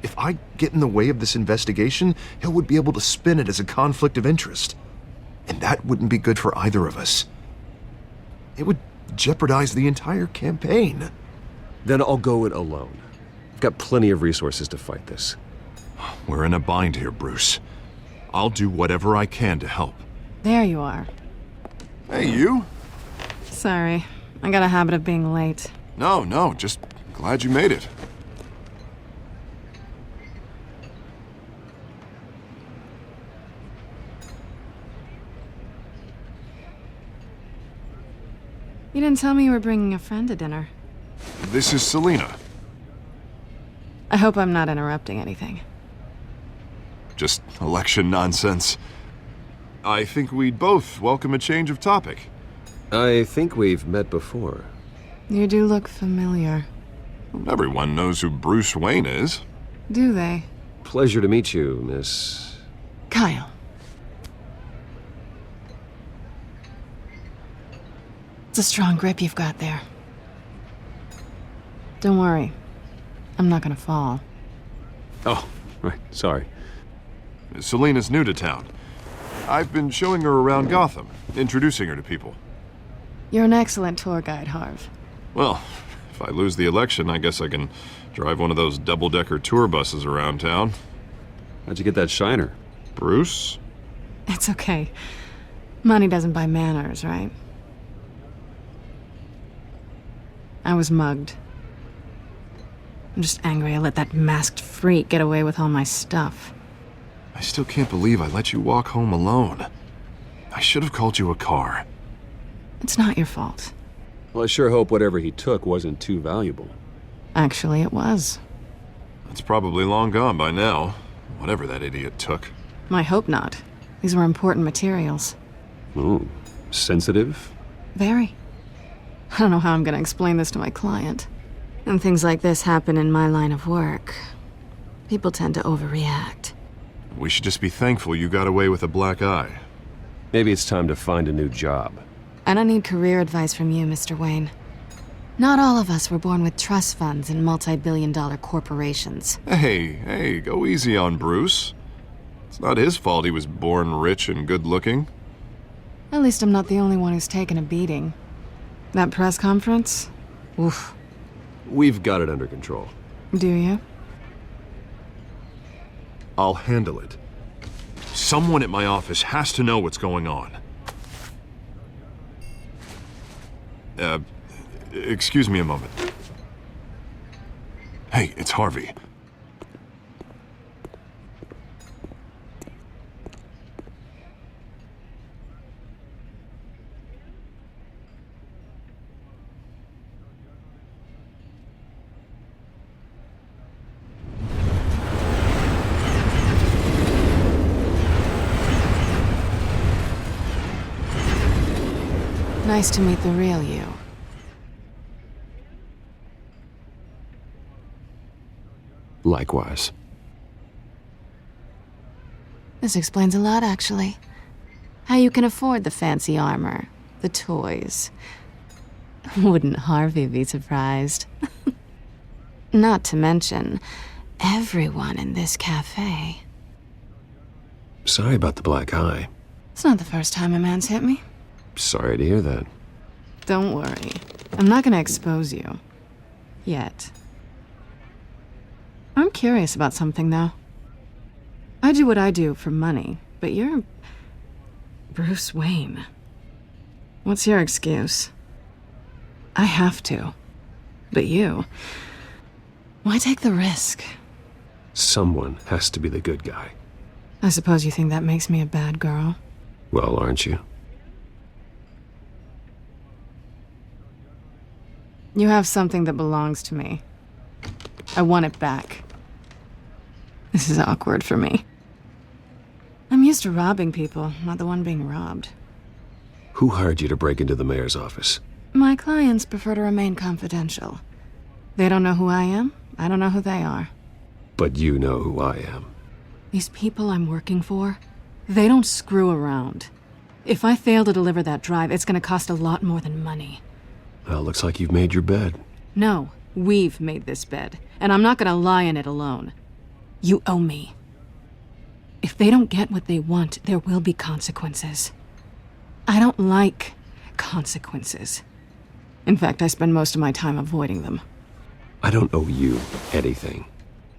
If I get in the way of this investigation, Hill would be able to spin it as a conflict of interest. And that wouldn't be good for either of us. It would jeopardize the entire campaign. Then I'll go it alone. I've got plenty of resources to fight this. We're in a bind here, Bruce. I'll do whatever I can to help. There you are. Hey, you. Sorry, I got a habit of being late. No, just glad you made it. You didn't tell me you were bringing a friend to dinner. This is Selina. I hope I'm not interrupting anything. Just election nonsense. I think we'd both welcome a change of topic. I think we've met before. You do look familiar. Everyone knows who Bruce Wayne is. Do they? Pleasure to meet you, Miss... Kyle. It's a strong grip you've got there. Don't worry. I'm not gonna fall. Oh, right, sorry. Selina's new to town. I've been showing her around Gotham, introducing her to people. You're an excellent tour guide, Harv. Well, if I lose the election, I guess I can drive one of those double-decker tour buses around town. How'd you get that shiner? Bruce? It's okay. Money doesn't buy manners, right? I was mugged. I'm just angry I let that masked freak get away with all my stuff. I still can't believe I let you walk home alone. I should have called you a car. It's not your fault. Well, I sure hope whatever he took wasn't too valuable. Actually, it was. It's probably long gone by now, whatever that idiot took. I hope not. These were important materials. Ooh, sensitive? Very. I don't know how I'm gonna explain this to my client. And things like this happen in my line of work. People tend to overreact. We should just be thankful you got away with a black eye. Maybe it's time to find a new job. I don't need career advice from you, Mr. Wayne. Not all of us were born with trust funds and multi-billion-dollar corporations. Hey, go easy on Bruce. It's not his fault he was born rich and good-looking. At least I'm not the only one who's taken a beating. That press conference? Oof. We've got it under control. Do you? I'll handle it. Someone at my office has to know what's going on. Excuse me a moment. Hey, it's Harvey. Nice to meet the real you. Likewise. This explains a lot, actually. How you can afford the fancy armor, the toys. Wouldn't Harvey be surprised? Not to mention, everyone in this cafe. Sorry about the black eye. It's not the first time a man's hit me. Sorry to hear that. Don't worry. I'm not gonna expose you. Yet. I'm curious about something, though. I do what I do for money, but you're... Bruce Wayne. What's your excuse? I have to. But you... Why take the risk? Someone has to be the good guy. I suppose you think that makes me a bad girl? Well, aren't you? You have something that belongs to me. I want it back. This is awkward for me. I'm used to robbing people, not the one being robbed. Who hired you to break into the mayor's office? My clients prefer to remain confidential. They don't know who I am, I don't know who they are. But you know who I am. These people I'm working for, they don't screw around. If I fail to deliver that drive, it's gonna cost a lot more than money. Well, looks like you've made your bed. No, we've made this bed, and I'm not gonna lie in it alone. You owe me. If they don't get what they want, there will be consequences. I don't like consequences. In fact, I spend most of my time avoiding them. I don't owe you anything.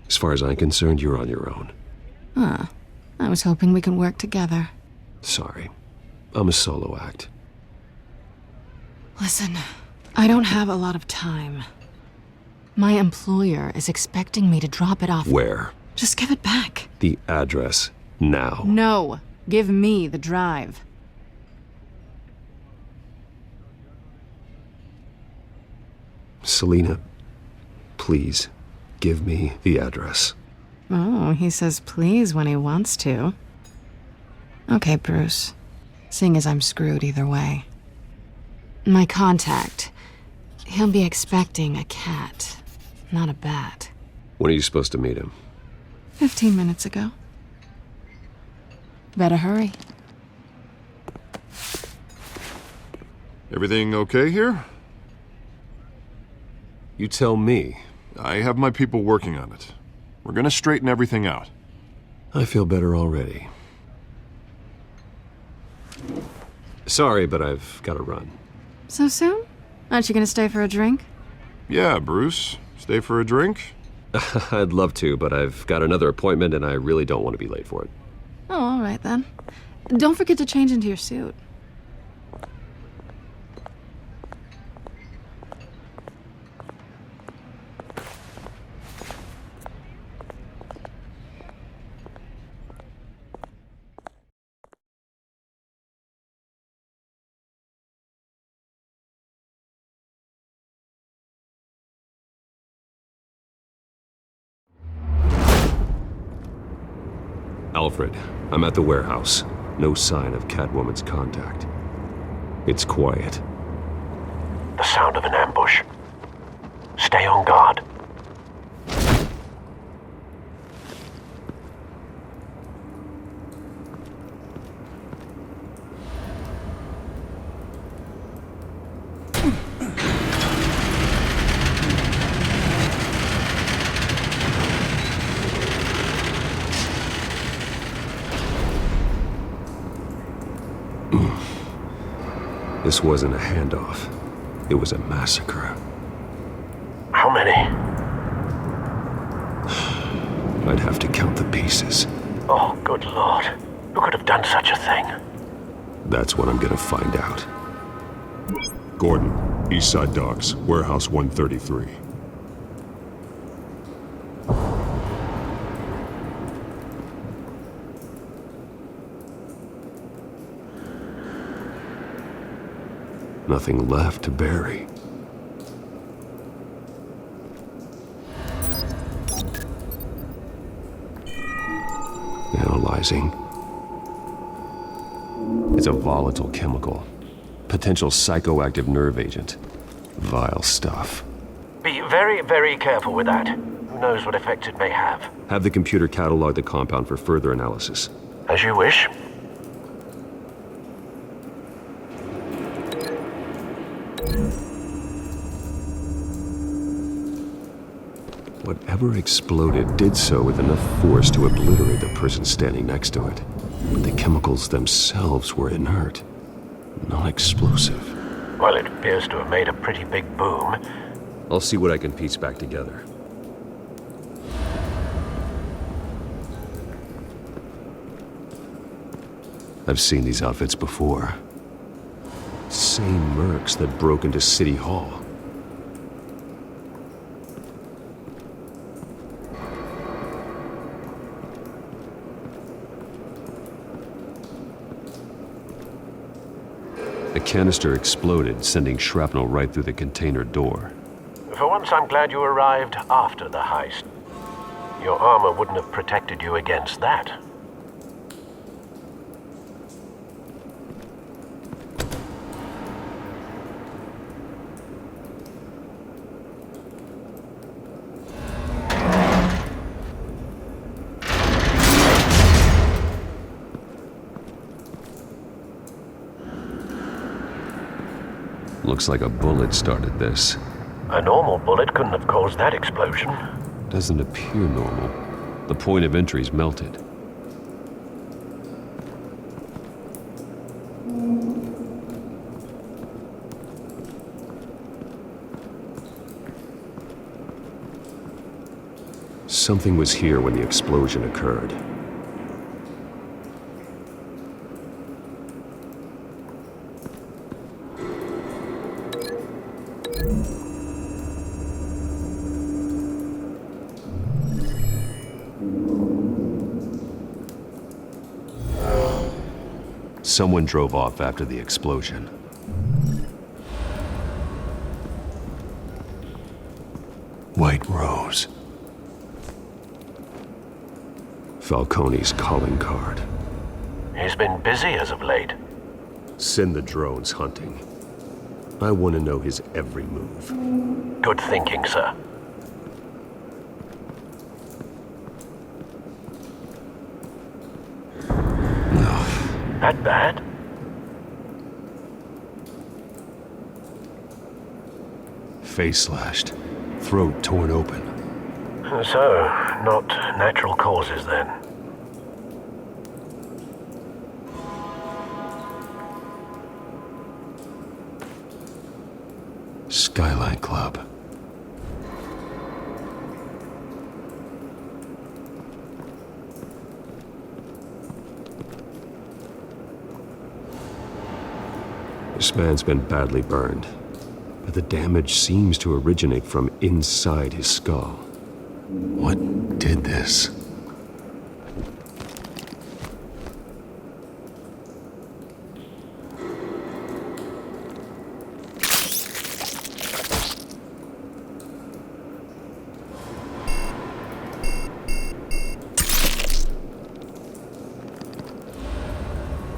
As far as I'm concerned, you're on your own. Huh. I was hoping we could work together. Sorry. I'm a solo act. Listen, I don't have a lot of time. My employer is expecting me to drop it off. Where? Just give it back. The address, now. No. Give me the drive. Selina, please, give me the address. Oh, he says please when he wants to. Okay, Bruce. Seeing as I'm screwed either way. My contact. He'll be expecting a cat, not a bat. When are you supposed to meet him? 15 minutes ago. Better hurry. Everything okay here? You tell me. I have my people working on it. We're gonna straighten everything out. I feel better already. Sorry, but I've got to run. So soon? Aren't you gonna stay for a drink? Yeah, Bruce. Stay for a drink? I'd love to, but I've got another appointment and I really don't want to be late for it. Oh, all right then. Don't forget to change into your suit. Alfred, I'm at the warehouse. No sign of Catwoman's contact. It's quiet. The sound of an ambush. Stay on guard. This wasn't a handoff. It was a massacre. How many? I'd have to count the pieces. Oh, good lord. Who could have done such a thing? That's what I'm gonna find out. Gordon, Eastside Docks, Warehouse 133. Nothing left to bury. Analyzing. It's a volatile chemical. Potential psychoactive nerve agent. Vile stuff. Be very, very careful with that. Who knows what effects it may have. Have the computer catalog the compound for further analysis. As you wish. Whatever exploded did so with enough force to obliterate the person standing next to it. But the chemicals themselves were inert, not explosive. Well, it appears to have made a pretty big boom. I'll see what I can piece back together. I've seen these outfits before. Same mercs that broke into City Hall. The canister exploded, sending shrapnel right through the container door. For once, I'm glad you arrived after the heist. Your armor wouldn't have protected you against that. Looks like a bullet started this. A normal bullet couldn't have caused that explosion. Doesn't appear normal. The point of entry's melted. Something was here when the explosion occurred. someone drove off after the explosion. White Rose. Falcone's calling card. He's been busy as of late. Send the drones hunting. I want to know his every move. Good thinking, sir. That bad? Face slashed, throat torn open. So, not natural causes then. Skyline Club. This man's been badly burned, but the damage seems to originate from inside his skull. What did this?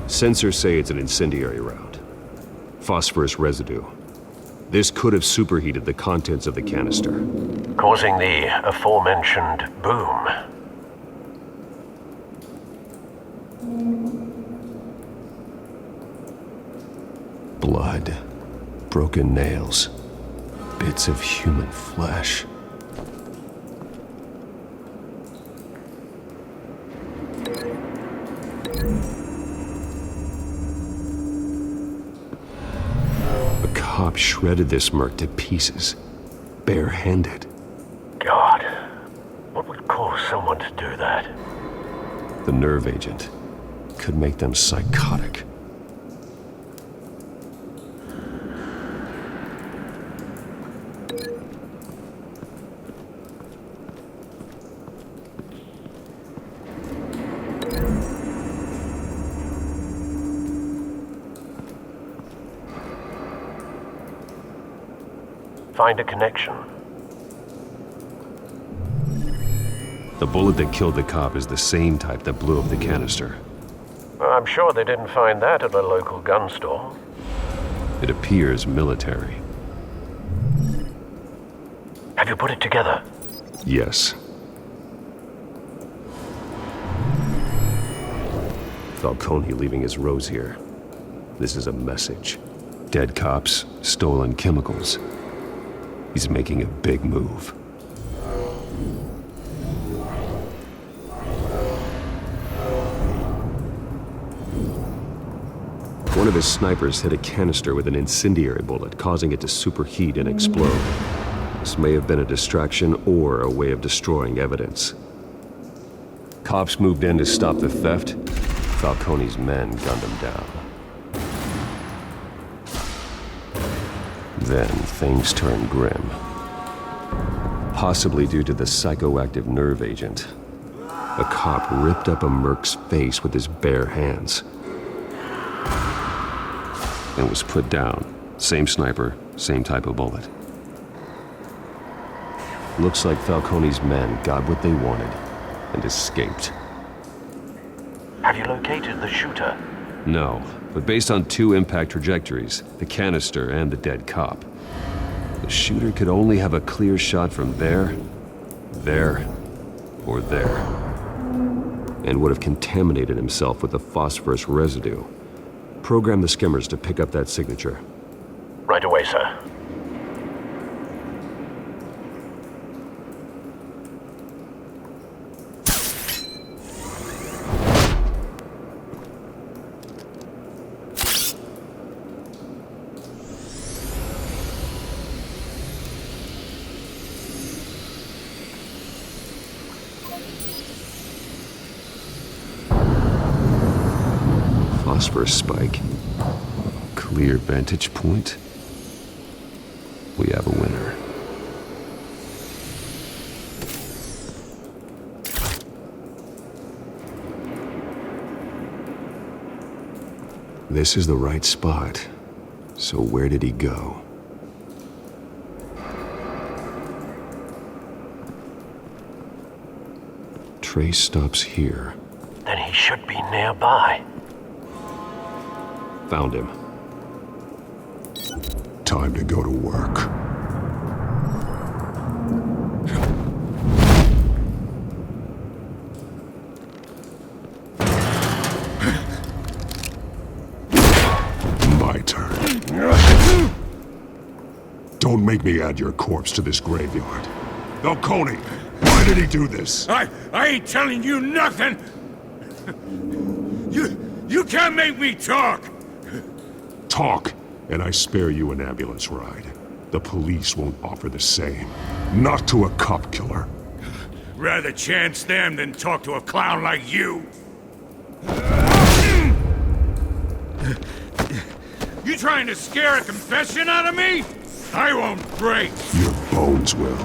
Sensors say it's an incendiary round. Phosphorus residue. This could have superheated the contents of the canister, causing the aforementioned boom. Blood, broken nails, bits of human flesh. Cop shredded this merc to pieces, barehanded. God, what would cause someone to do that? The nerve agent could make them psychotic. Find a connection. The bullet that killed the cop is the same type that blew up the canister. I'm sure they didn't find that at a local gun store. It appears military. Have you put it together? Yes. Falcone leaving his rose here. This is a message. Dead cops, stolen chemicals. He's making a big move. One of his snipers hit a canister with an incendiary bullet, causing it to superheat and explode. This may have been a distraction or a way of destroying evidence. Cops moved in to stop the theft. Falcone's men gunned him down. Then things turned grim. Possibly due to the psychoactive nerve agent. A cop ripped up a merc's face with his bare hands. And was put down. Same sniper, same type of bullet. Looks like Falcone's men got what they wanted and escaped. Have you located the shooter? No, but based on two impact trajectories, the canister and the dead cop, the shooter could only have a clear shot from there, or there, and would have contaminated himself with the phosphorus residue. Program the skimmers to pick up that signature. Right away, sir. Phosphorus spike. Clear vantage point. We have a winner. This is the right spot. So where did he go? Trace stops here. Then he should be nearby. Found him. Time to go to work. My turn. Don't make me add your corpse to this graveyard. Falcone, why did he do this? I ain't telling you nothing! You can't make me talk! Talk, and I spare you an ambulance ride. The police won't offer the same. Not to a cop killer. Rather chance them than talk to a clown like you. You trying to scare a confession out of me? I won't break. Your bones will.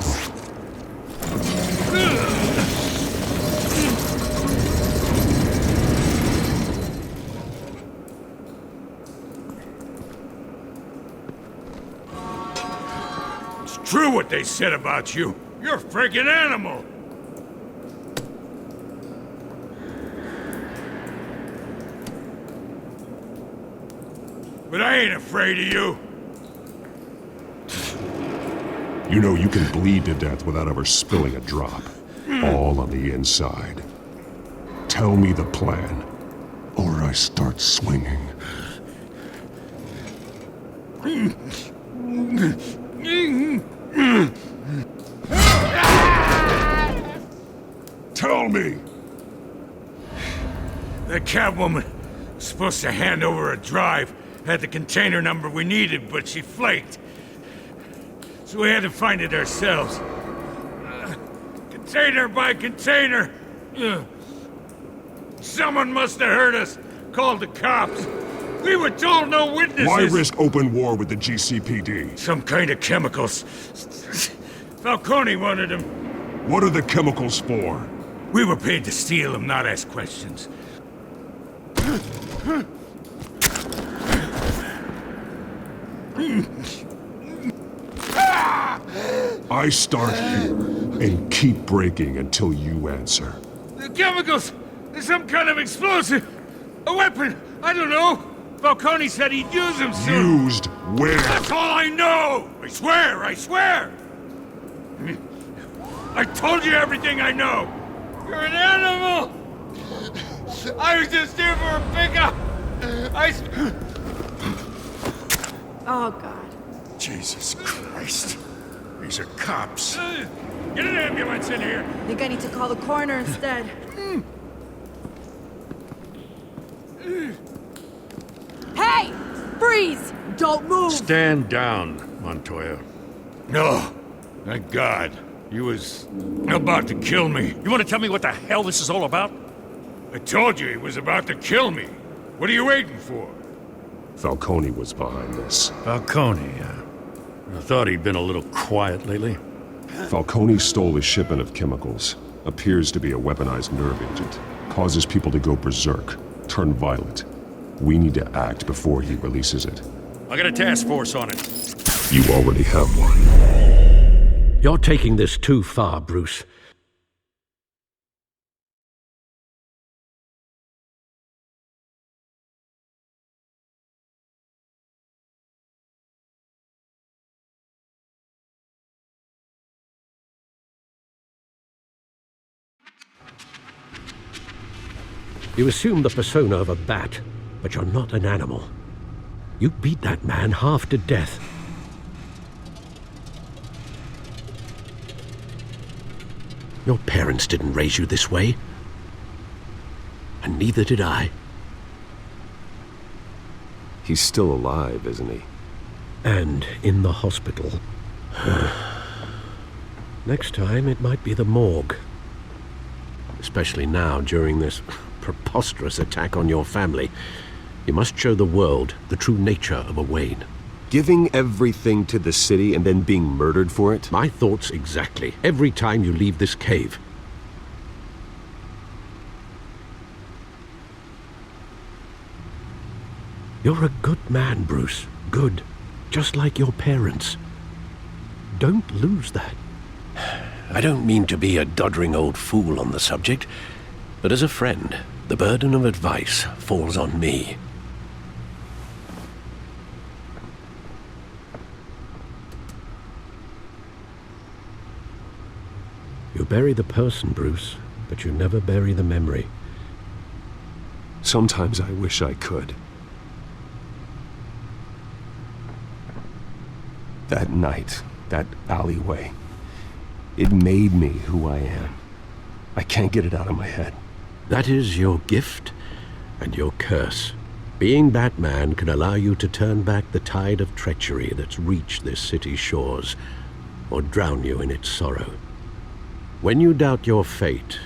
It's true what they said about you. You're a freaking animal. But I ain't afraid of you. You know you can bleed to death without ever spilling a drop. All on the inside. Tell me the plan, or I start swinging. Tell me! That Catwoman was supposed to hand over a drive. Had the container number we needed, but she flaked. So we had to find it ourselves. Container by container. Someone must have heard us. Called the cops. We were told no witnesses. Why risk open war with the GCPD? Some kind of chemicals. Falcone wanted them. What are the chemicals for? We were paid to steal them, not ask questions. I start here and keep breaking until you answer. The chemicals! There's some kind of explosive! A weapon! I don't know! Falcone said he'd use them soon! Used where? That's all I know! I swear! I swear! I told you everything I know! You're an animal! I was just here for a pickup! Oh, God. Jesus Christ. These are cops. Get an ambulance in here! I think I need to call the coroner instead. Hey! Freeze! Don't move! Stand down, Montoya. No. Thank God. He was about to kill me. You want to tell me what the hell this is all about? I told you he was about to kill me. What are you waiting for? Falcone was behind this. Falcone, I thought he'd been a little quiet lately. Falcone stole a shipment of chemicals. Appears to be a weaponized nerve agent. Causes people to go berserk, turn violent. We need to act before he releases it. I got a task force on it. You already have one. You're taking this too far, Bruce. You assume the persona of a bat, but you're not an animal. You beat that man half to death. Your parents didn't raise you this way. And neither did I. He's still alive, isn't he? And in the hospital. Next time, it might be the morgue. Especially now, during this preposterous attack on your family. You must show the world the true nature of a Wayne. Giving everything to the city and then being murdered for it? My thoughts exactly. Every time you leave this cave. You're a good man, Bruce. Good. Just like your parents. Don't lose that. I don't mean to be a doddering old fool on the subject, but as a friend, the burden of advice falls on me. You bury the person, Bruce, but you never bury the memory. Sometimes I wish I could. That night, that alleyway, it made me who I am. I can't get it out of my head. That is your gift and your curse. Being Batman can allow you to turn back the tide of treachery that's reached this city's shores, or drown you in its sorrow. When you doubt your fate,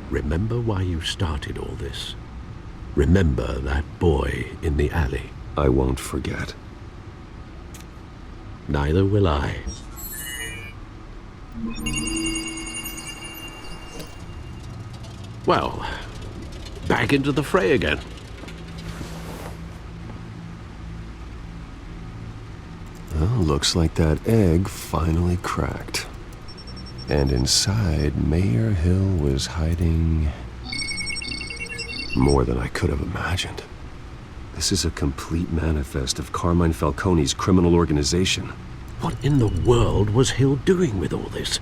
remember why you started all this. Remember that boy in the alley. I won't forget. Neither will I. Well, back into the fray again. Well, looks like that egg finally cracked. And inside, Mayor Hill was hiding more than I could have imagined. This is a complete manifest of Carmine Falcone's criminal organization. What in the world was Hill doing with all this?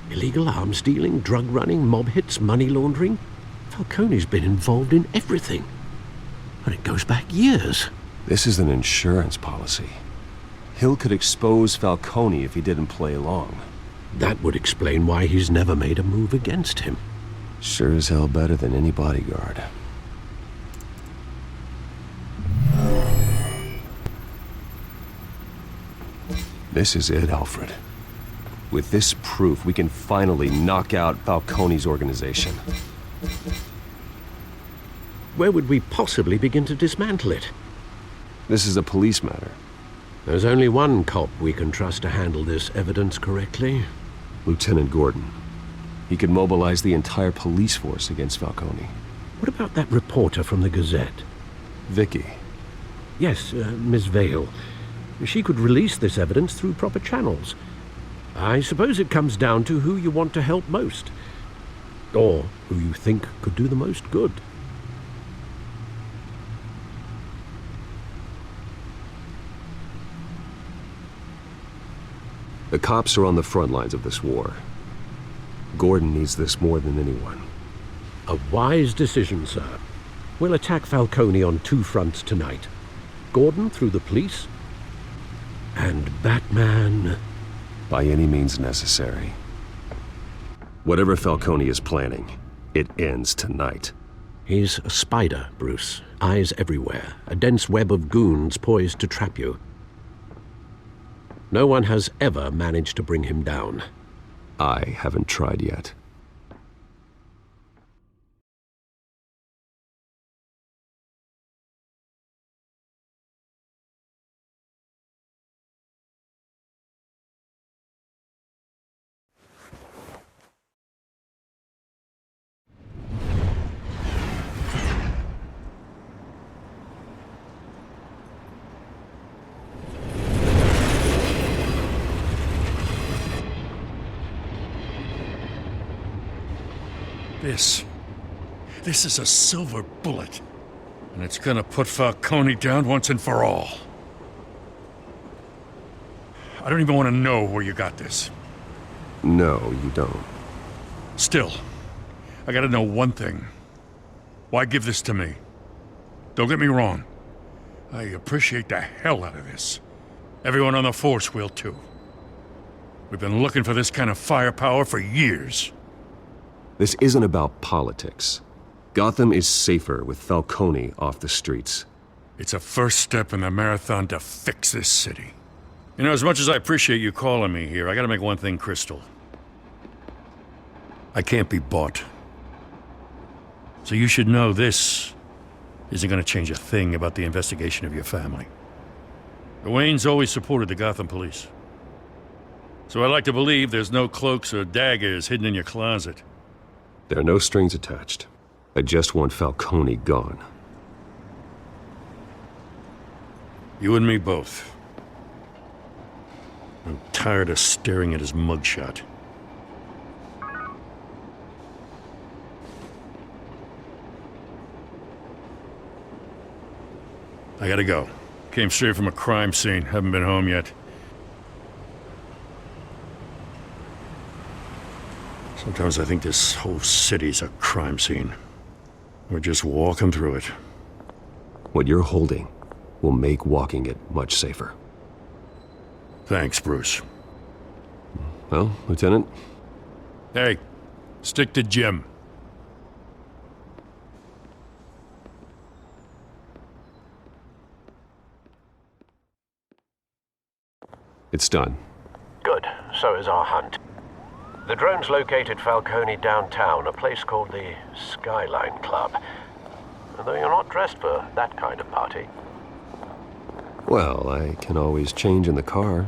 Illegal arms dealing, drug running, mob hits, money laundering? Falcone's been involved in everything. And it goes back years. This is an insurance policy. Hill could expose Falcone if he didn't play along. That would explain why he's never made a move against him. Sure as hell better than any bodyguard. This is it, Alfred. With this proof, we can finally knock out Falcone's organization. Where would we possibly begin to dismantle it? This is a police matter. There's only one cop we can trust to handle this evidence correctly. Lieutenant Gordon. He could mobilize the entire police force against Falcone. What about that reporter from the Gazette? Vicky. Yes, Miss Vale. She could release this evidence through proper channels. I suppose it comes down to who you want to help most. Or who you think could do the most good. The cops are on the front lines of this war. Gordon needs this more than anyone. A wise decision, sir. We'll attack Falcone on two fronts tonight. Gordon through the police, and Batman... by any means necessary. Whatever Falcone is planning, it ends tonight. He's a spider, Bruce. Eyes everywhere. A dense web of goons poised to trap you. No one has ever managed to bring him down. I haven't tried yet. This is a silver bullet. And it's gonna put Falcone down once and for all. I don't even want to know where you got this. No, you don't. Still, I gotta know one thing. Why give this to me? Don't get me wrong. I appreciate the hell out of this. Everyone on the force will too. We've been looking for this kind of firepower for years. This isn't about politics. Gotham is safer with Falcone off the streets. It's a first step in the marathon to fix this city. You know, as much as I appreciate you calling me here, I gotta make one thing crystal. I can't be bought. So you should know this isn't gonna change a thing about the investigation of your family. The Waynes always supported the Gotham police. So I like to believe there's no cloaks or daggers hidden in your closet. There are no strings attached. I just want Falcone gone. You and me both. I'm tired of staring at his mugshot. I gotta go. Came straight from a crime scene. Haven't been home yet. Sometimes I think this whole city's a crime scene. We're just walking through it. What you're holding will make walking it much safer. Thanks, Bruce. Well, Lieutenant? Hey, stick to Jim. It's done. Good. So is our hunt. The drone's located Falcone downtown, a place called the Skyline Club. Though you're not dressed for that kind of party. Well, I can always change in the car.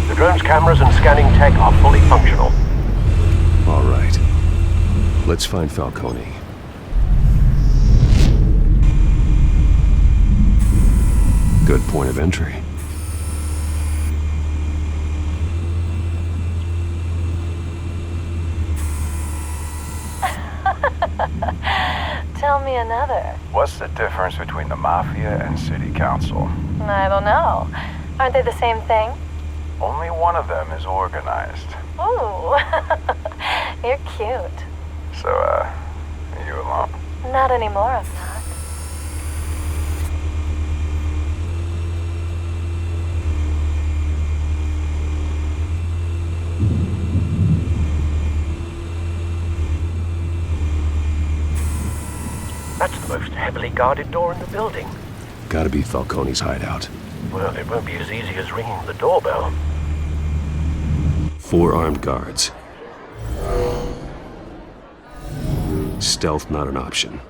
The drone's cameras and scanning tech are fully functional. All right. Let's find Falcone. Good point of entry. Tell me another. What's the difference between the Mafia and City Council? I don't know. Aren't they the same thing? Only one of them is organized. Ooh, you're cute. So, are you alone? Not anymore, I'm not. That's the most heavily guarded door in the building. Gotta be Falcone's hideout. Well, it won't be as easy as ringing the doorbell. 4 armed guards. Stealth not an option.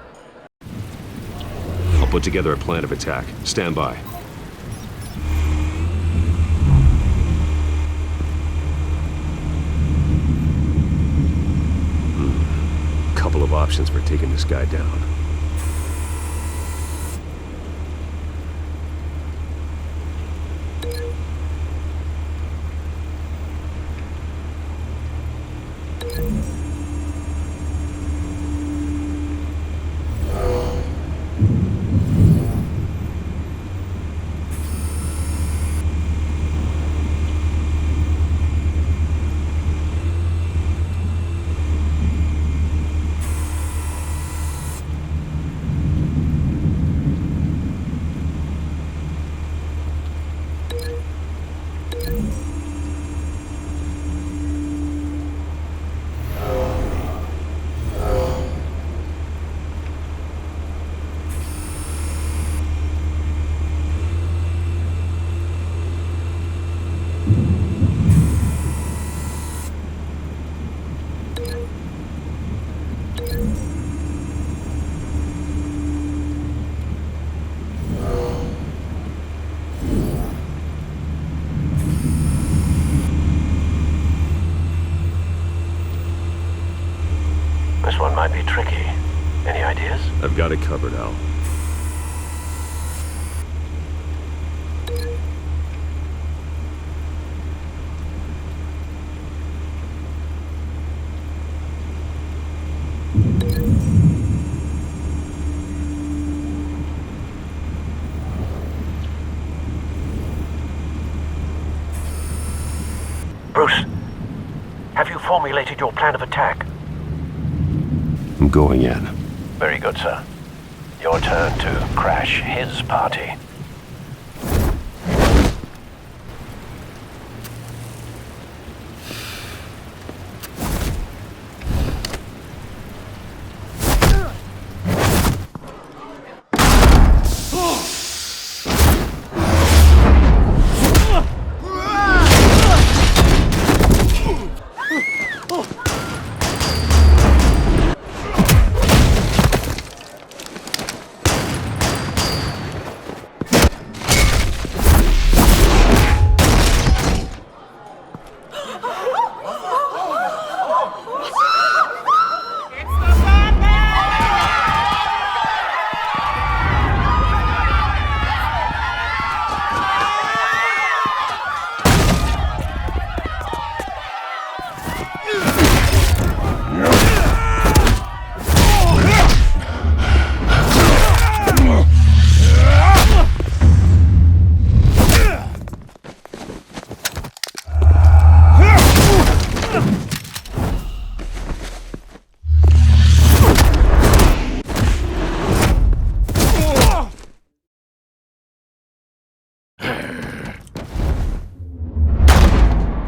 I'll put together a plan of attack. Stand by. Couple of options for taking this guy down. This one might be tricky. Any ideas? I've got it covered, Al. Bruce, have you formulated your plan of attack? I'm going in. Very good, sir. Your turn to crash his party.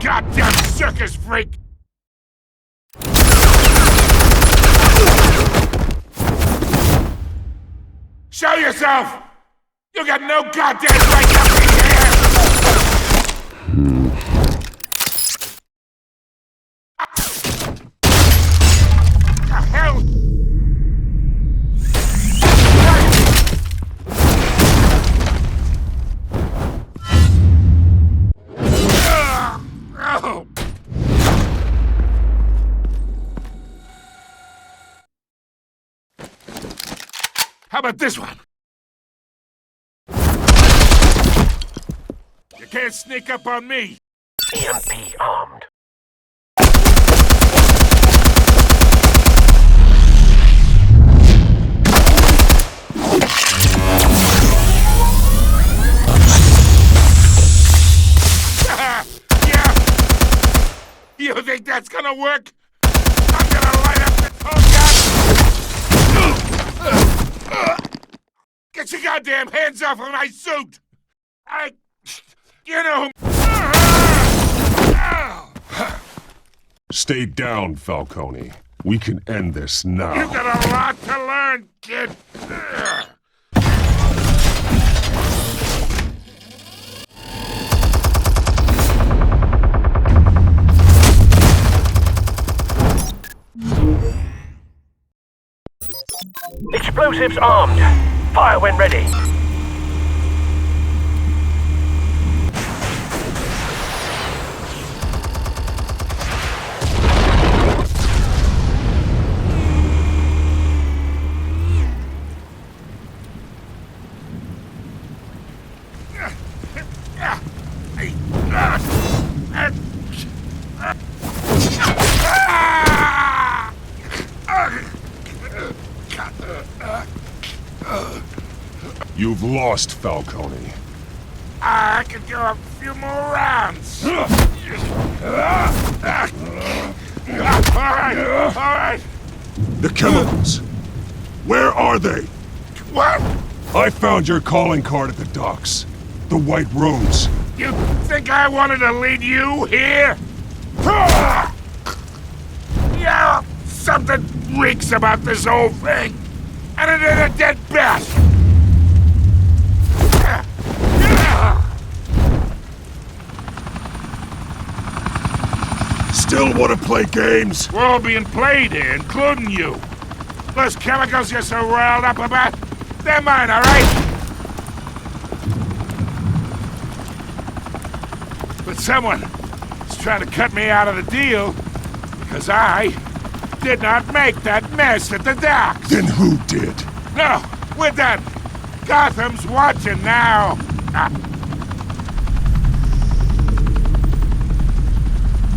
Goddamn circus freak! Show yourself! You got no goddamn right to be here! The hell? How about this one? You can't sneak up on me! EMP armed. Yeah! You think that's gonna work? I'm gonna light up the gun! Get your goddamn hands off of my suit! You know Stay down, Falcone. We can end this now. You got a lot to learn, kid! Explosives armed. Fire when ready. You've lost, Falcone. I could go a few more rounds. All right. The chemicals. Where are they? What? I found your calling card at the docks. The White Rose. You think I wanted to lead you here? Yeah, something reeks about this whole thing. And it ain't a dead bat. Still want to play games? We're all being played here, including you. Those chemicals you're so riled up about, they're mine, all right? But someone is trying to cut me out of the deal because I did not make that mess at the docks. Then who did? No, we're done. Gotham's watching now.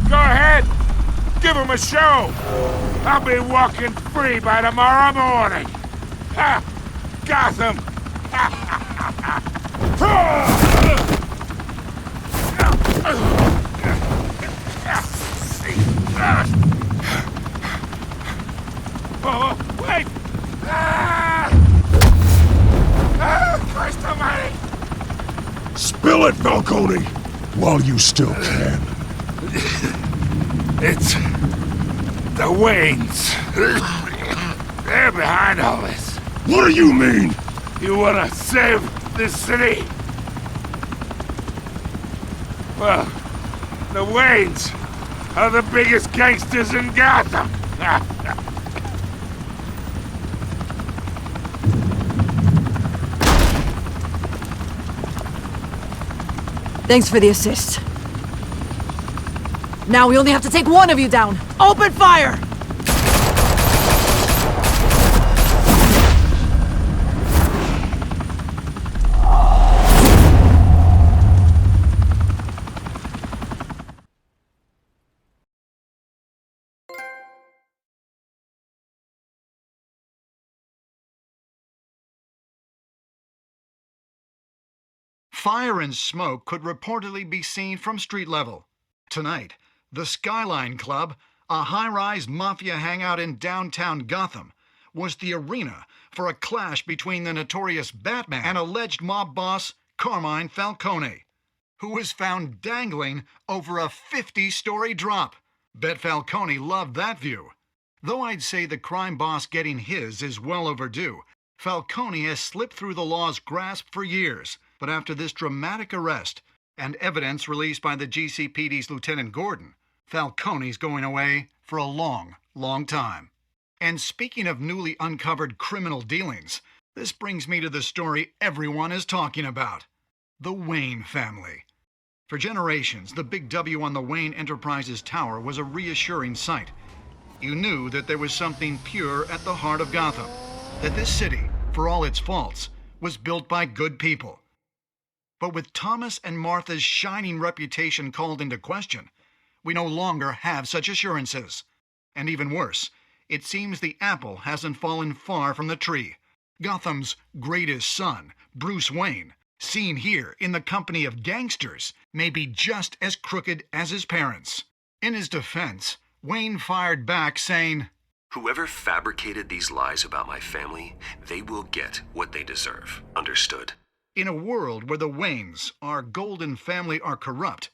Go ahead. Give him a show. I'll be walking free by tomorrow morning. Ha! Gotham. Falcone, while you still can. It's the Waynes. They're behind all this. What do you mean? You want to save this city? Well, the Waynes are the biggest gangsters in Gotham. Thanks for the assist. Now we only have to take one of you down. Open fire! Fire and smoke could reportedly be seen from street level. Tonight, the Skyline Club, a high-rise mafia hangout in downtown Gotham, was the arena for a clash between the notorious Batman and alleged mob boss Carmine Falcone, who was found dangling over a 50-story drop. Bet Falcone loved that view. Though I'd say the crime boss getting his is well overdue, Falcone has slipped through the law's grasp for years. But after this dramatic arrest and evidence released by the GCPD's Lieutenant Gordon, Falcone's going away for a long, long time. And speaking of newly uncovered criminal dealings, this brings me to the story everyone is talking about: the Wayne family. For generations, the big W on the Wayne Enterprises Tower was a reassuring sight. You knew that there was something pure at the heart of Gotham, that this city, for all its faults, was built by good people. But with Thomas and Martha's shining reputation called into question, we no longer have such assurances. And even worse, it seems the apple hasn't fallen far from the tree. Gotham's greatest son, Bruce Wayne, seen here in the company of gangsters, may be just as crooked as his parents. In his defense, Wayne fired back saying, "Whoever fabricated these lies about my family, they will get what they deserve. Understood?" In a world where the Waynes, our golden family, are corrupt,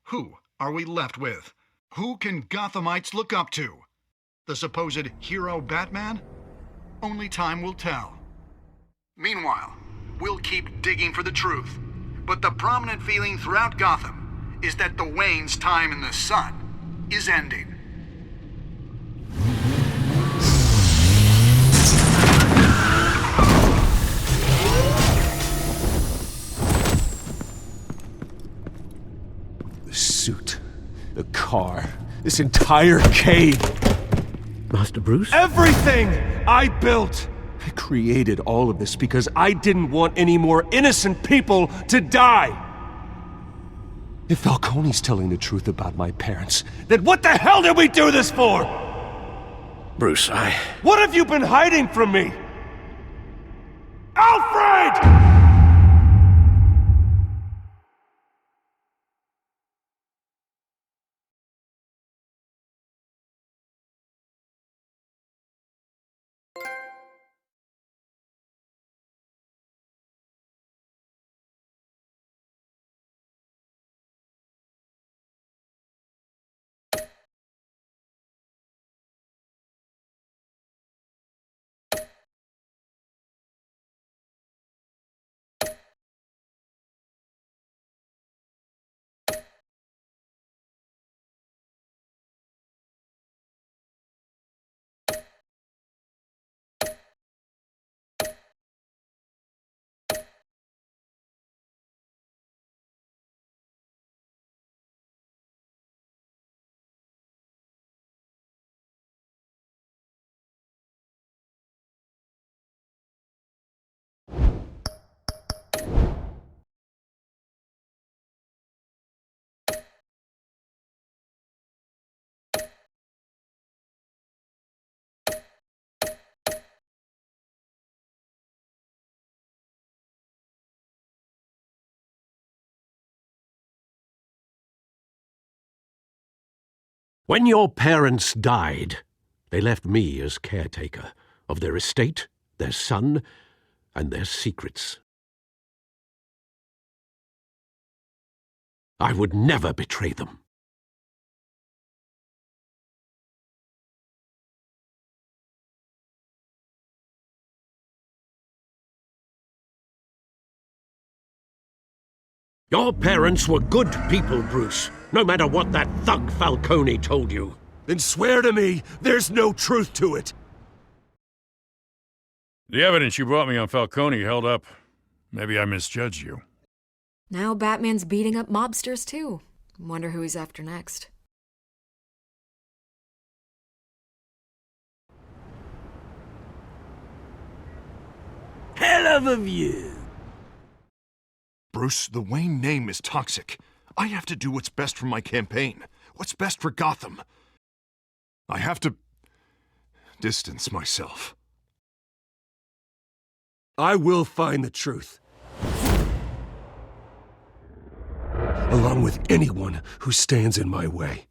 who are we left with? Who can Gothamites look up to? The supposed hero Batman? Only time will tell. Meanwhile, we'll keep digging for the truth. But the prominent feeling throughout Gotham is that the Waynes' time in the sun is ending. The suit, the car, this entire cave. Master Bruce? Everything I built! I created all of this because I didn't want any more innocent people to die! If Falcone's telling the truth about my parents, then what the hell did we do this for? Bruce, What have you been hiding from me? Alfred! When your parents died, they left me as caretaker of their estate, their son, and their secrets. I would never betray them. Your parents were good people, Bruce, no matter what that thug Falcone told you. Then swear to me there's no truth to it. The evidence you brought me on Falcone held up. Maybe I misjudged you. Now Batman's beating up mobsters, too. Wonder who he's after next. Hell of a view. Bruce, the Wayne name is toxic. I have to do what's best for my campaign. What's best for Gotham. I have to distance myself. I will find the truth. Along with anyone who stands in my way.